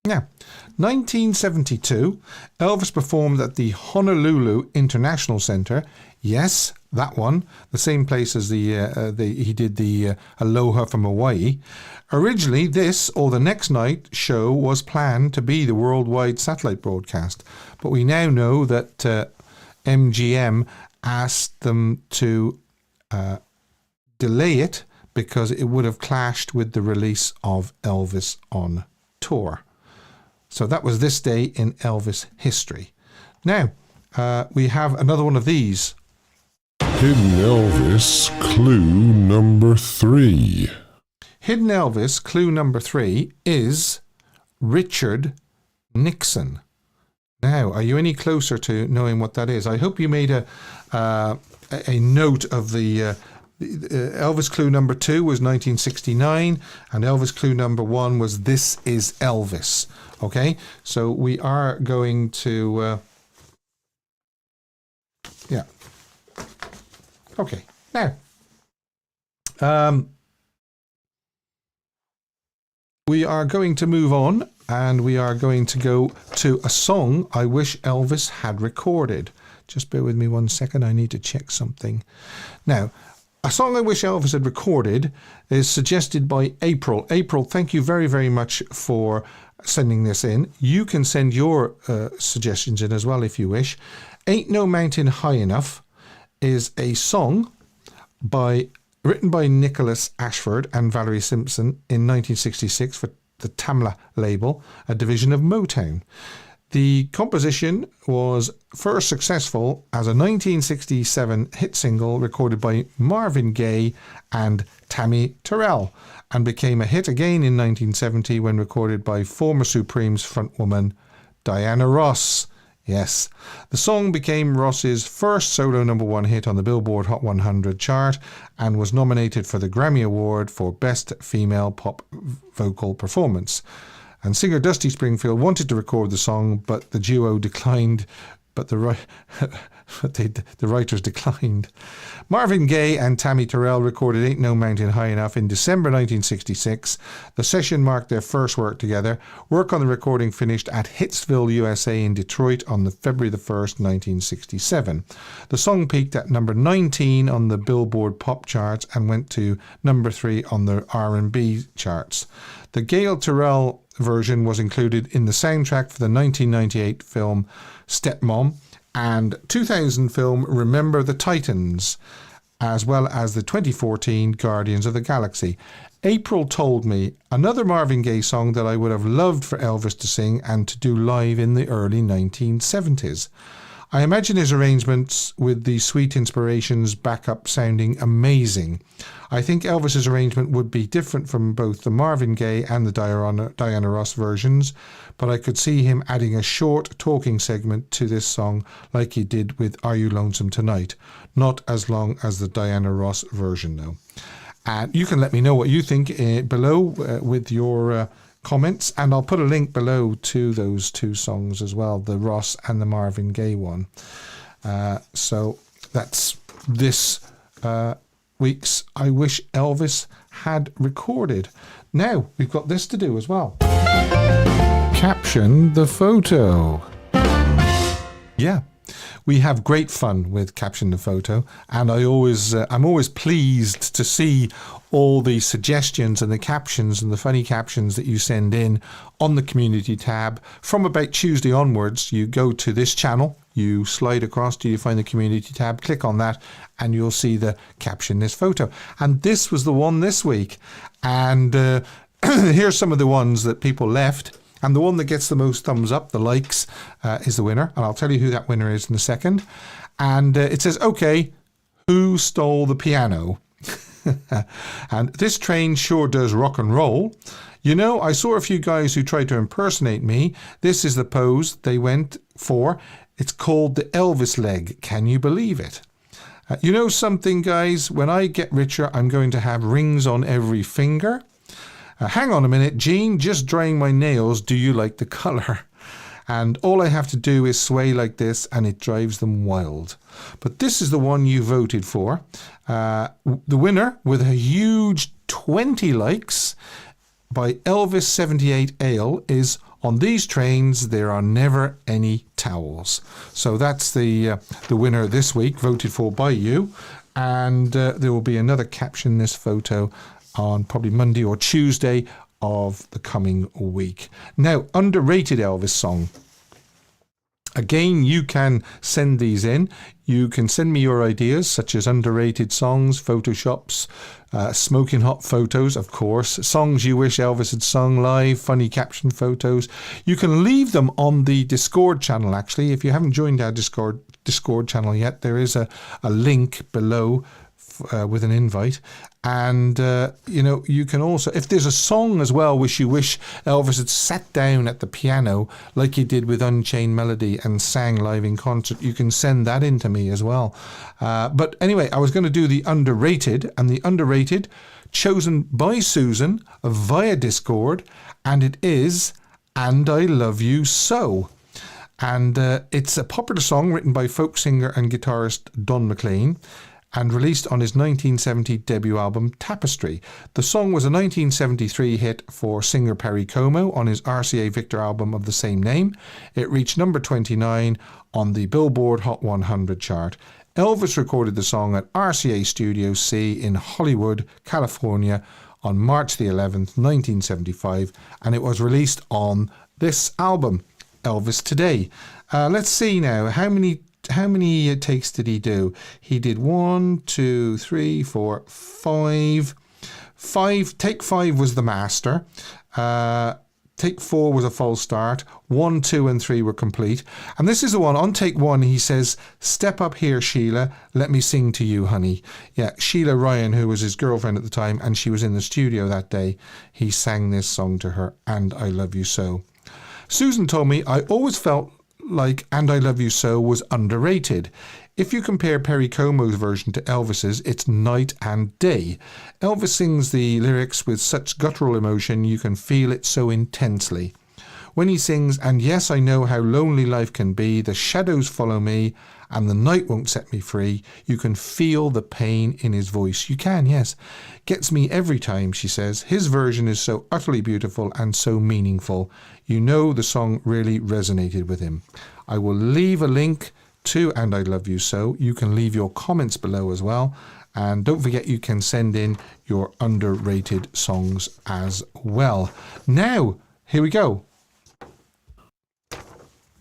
Now, 1972, Elvis performed at the Honolulu International Center. Yes, that one, the same place as he did the Aloha from Hawaii. Originally, this or the next night show was planned to be the worldwide satellite broadcast, but we now know that MGM asked them to delay it because it would have clashed with the release of Elvis on tour. So that was this day in Elvis history. Now, we have another one of these. Hidden Elvis clue number 3. Hidden Elvis clue number 3 is Richard Nixon. Now, are you any closer to knowing what that is? I hope you made a note of the Elvis clue number 2 was 1969, and Elvis clue number 1 was This Is Elvis. Okay, so we are going to yeah. Okay, now we are going to move on, and we are going to go to a song I wish Elvis had recorded. Just bear with me 1 second, I need to check something. Now, a song I wish Elvis had recorded is suggested by April. April, thank you very, very much for sending this in. You can send your suggestions in as well if you wish. Ain't No Mountain High Enough is a song written by Nicholas Ashford and Valerie Simpson in 1966 for the Tamla label, a division of Motown. The composition was first successful as a 1967 hit single recorded by Marvin Gaye and Tammy Terrell, and became a hit again in 1970 when recorded by former Supremes frontwoman Diana Ross. Yes, the song became Ross's first solo #1 hit on the Billboard Hot 100 chart and was nominated for the Grammy Award for Best Female Pop Vocal Performance. And singer Dusty Springfield wanted to record the song, but the duo declined. But the writers declined. Marvin Gaye and Tammy Terrell recorded Ain't No Mountain High Enough in December 1966. The session marked their first work together. Work on the recording finished at Hitsville, USA in Detroit on February the 1st, 1967. The song peaked at number 19 on the Billboard Pop charts and went to number 3 on the R&B charts. The Gayle Terrell version was included in the soundtrack for the 1998 film Stepmom and 2000 film Remember the Titans, as well as the 2014 Guardians of the Galaxy. April told me another Marvin Gaye song that I would have loved for Elvis to sing and to do live in the early 1970s. I imagine his arrangements with the sweet inspirations backup sounding amazing. I think Elvis's arrangement would be different from both the Marvin Gaye and the Diana Ross versions, but I could see him adding a short talking segment to this song like he did with Are You Lonesome Tonight? Not as long as the Diana Ross version though. And you can let me know what you think below with your comments, and I'll put a link below to those two songs as well, the Ross and the Marvin Gaye one. So that's this week's I Wish Elvis Had Recorded. Now we've got this to do as well. Caption the photo. Yeah, we have great fun with Caption the Photo, and I'm always pleased to see all the suggestions and the captions and the funny captions that you send in on the community tab. From about Tuesday onwards, you go to this channel, you slide across till you find the community tab, click on that, and you'll see the Caption This Photo. And this was the one this week. And here's some of the ones that people left. And the one that gets the most thumbs up, the likes, is the winner. And I'll tell you who that winner is in a second. And it says, okay, who stole the piano? And this train sure does rock and roll. You know, I saw a few guys who tried to impersonate me. This is the pose they went for. It's called the Elvis leg. Can you believe it? You know something, guys? When I get richer, I'm going to have rings on every finger. Hang on a minute, Gene, just drying my nails. Do you like the colour? And all I have to do is sway like this and it drives them wild. But this is the one you voted for. The winner with a huge 20 likes by Elvis 78 Ale is On these trains, there are never any towels. So that's the winner this week, voted for by you. And there will be another caption this photo on probably Monday or Tuesday of the coming week. Now, underrated Elvis song. Again, you can send these in. You can send me your ideas, such as underrated songs, photoshops, smoking hot photos, of course, songs you wish Elvis had sung live, funny caption photos. You can leave them on the Discord channel, actually. If you haven't joined our Discord channel yet, there is a link below with an invite. And, you can also, if there's a song as well which you wish Elvis had sat down at the piano like he did with Unchained Melody and sang live in concert, you can send that in to me as well. But anyway, I was going to do the underrated, and the underrated chosen by Susan via Discord, and it is And I Love You So. And it's a popular song written by folk singer and guitarist Don McLean, and released on his 1970 debut album Tapestry. The song was a 1973 hit for singer Perry Como on his RCA Victor album of the same name. It reached number 29 on the Billboard Hot 100 chart. Elvis recorded the song at RCA Studio C in Hollywood, California on March the 11th, 1975, and it was released on this album, Elvis Today. Let's see now, how many takes did he do? He did 1, 2, 3, 4, 5. Take 5 was the master. Take 4 was a false start. 1, 2, and 3 were complete. And this is the one. On take 1, he says, "Step up here, Sheila. Let me sing to you, honey." Yeah, Sheila Ryan, who was his girlfriend at the time, and she was in the studio that day. He sang this song to her, "And I Love You So." Susan told me, "I always felt like And I Love You So was underrated. If you compare Perry Como's version to Elvis's, it's night and day. Elvis sings the lyrics with such guttural emotion you can feel it so intensely. When he sings, "And yes, I know how lonely life can be, the shadows follow me, and the night won't set me free," you can feel the pain in his voice. You can, yes. "Gets me every time," she says. "His version is so utterly beautiful and so meaningful. You know the song really resonated with him." I will leave a link to And I Love You So. You can leave your comments below as well. And don't forget, you can send in your underrated songs as well. Now, here we go.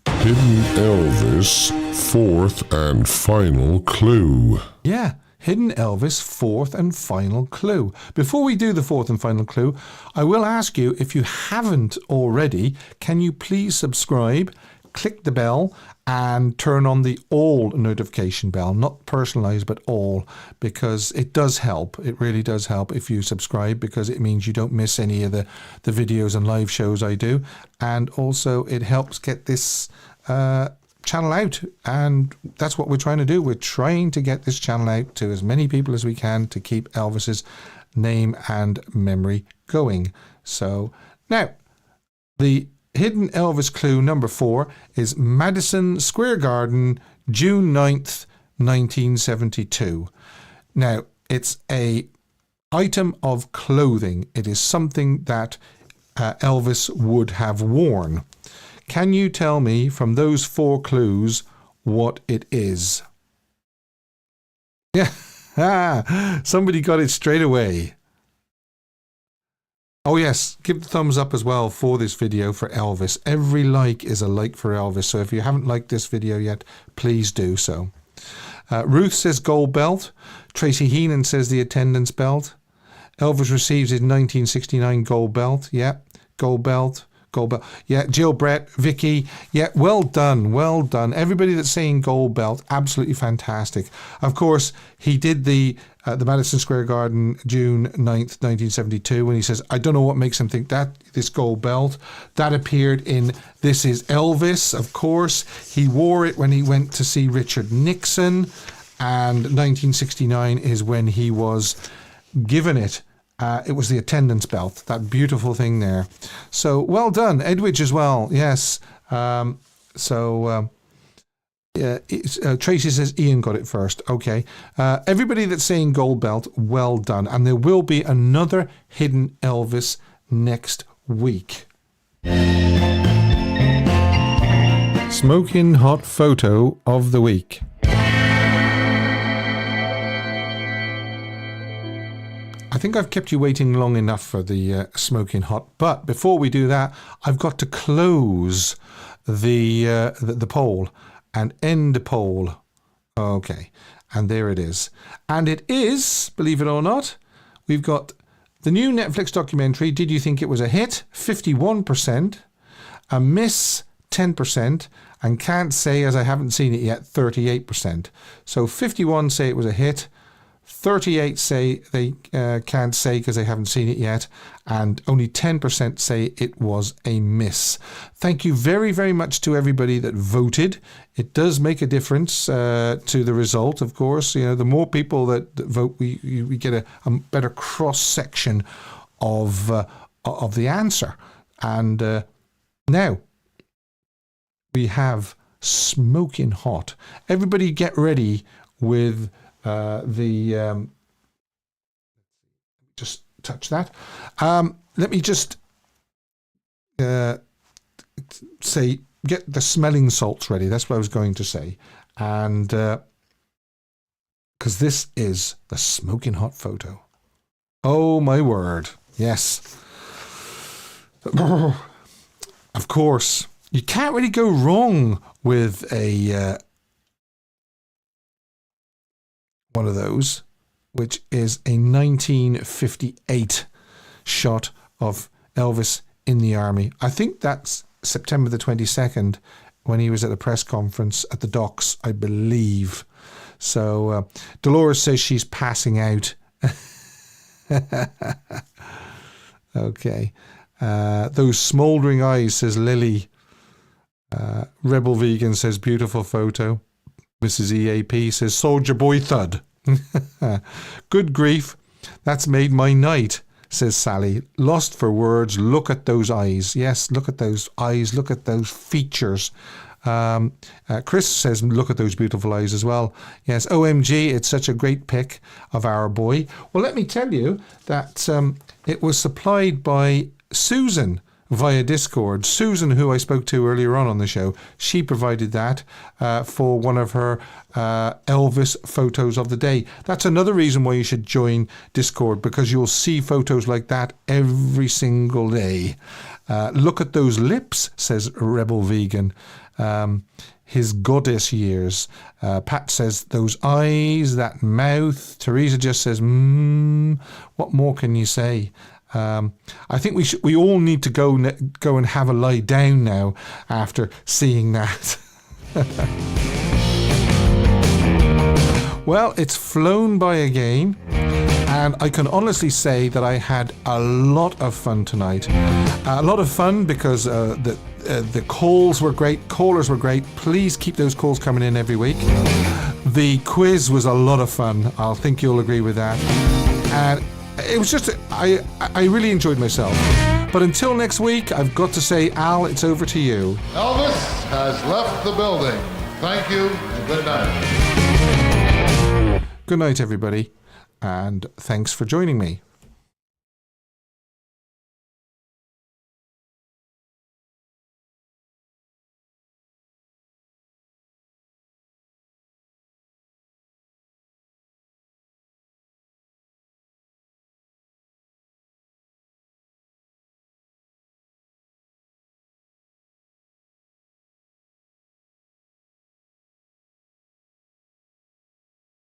Hidden Elvis, fourth and final clue. Yeah, Hidden Elvis, fourth and final clue. Before we do the fourth and final clue, I will ask you, if you haven't already, can you please subscribe, click the bell, and turn on the all notification bell, not personalized, but all, because it does help. It really does help if you subscribe, because it means you don't miss any of the videos and live shows I do. And also it helps get this channel out, and that's what we're trying to do. We're trying to get this channel out to as many people as we can to keep Elvis's name and memory going. So now, the Hidden Elvis clue number 4 is Madison Square Garden, June 9th, 1972. Now, it's a item of clothing. It is something that Elvis would have worn. Can you tell me from those 4 clues what it is? Yeah, somebody got it straight away. Oh yes, give the thumbs up as well for this video for Elvis. Every like is a like for Elvis, so if you haven't liked this video yet, please do so. Ruth says gold belt. Tracy Heenan says the attendance belt. Elvis receives his 1969 gold belt. Yeah, gold belt. Gold belt. Yeah, Jill Brett, Vicky. Yeah, well done, well done. Everybody that's saying gold belt, absolutely fantastic. Of course, he did the Madison Square Garden, June 9th, 1972, when he says, "I don't know what makes him think that, this gold belt." That appeared in This Is Elvis, of course. He wore it when he went to see Richard Nixon, and 1969 is when he was given it. It was the attendance belt, that beautiful thing there. So well done. Edwidge as well, yes. Tracy says Ian got it first. Okay. Everybody that's saying gold belt, well done. And there will be another Hidden Elvis next week. Smoking hot photo of the week. I think I've kept you waiting long enough for the smoking hot, but before we do that, I've got to close the poll and end the poll. Okay, and there it is. And it is, believe it or not, we've got the new Netflix documentary, Did You Think It Was a Hit? 51%, a miss 10%, and can't say as I haven't seen it yet 38%. So 51 say it was a hit, 38 say they can't say because they haven't seen it yet, and only 10% say it was a miss. Thank you very, very much to everybody that voted. It does make a difference to the result, of course. You know, the more people that vote, we get a better cross-section of the answer. And now we have smoking hot. Everybody get ready with just touch that. Let me just say, get the smelling salts ready. That's what I was going to say. And because this is the smoking hot photo. Oh my word. Yes. Of course, you can't really go wrong with a one of those, which is a 1958 shot of Elvis in the army. I think that's September the 22nd when he was at a press conference at the docks, I believe. So Dolores says she's passing out. Okay. Those smouldering eyes, says Lily. Rebel Vegan says beautiful photo. Mrs. EAP says Soldier Boy Thud. Good grief, that's made my night, says Sally. Lost for words. Look at those eyes. Yes, look at those eyes. Look at those features. Chris says look at those beautiful eyes as well. Yes, OMG, it's such a great pic of our boy. Well, let me tell you that it was supplied by Susan via Discord. Susan, who I spoke to earlier on the show, she provided that for one of her Elvis photos of the day. That's another reason why you should join Discord, because you'll see photos like that every single day. Look at those lips, says Rebel Vegan. His goddess years. Pat says those eyes, that mouth. Teresa just says, what more can you say? I think we all need to go and have a lie down now after seeing that. Well, it's flown by again, and I can honestly say that I had a lot of fun tonight. A lot of fun because the calls were great, callers were great. Please keep those calls coming in every week. The quiz was a lot of fun. I think you'll agree with that. And it was just, I really enjoyed myself. But until next week, I've got to say, Al, it's over to you. Elvis has left the building. Thank you and good night. Good night, everybody, and thanks for joining me.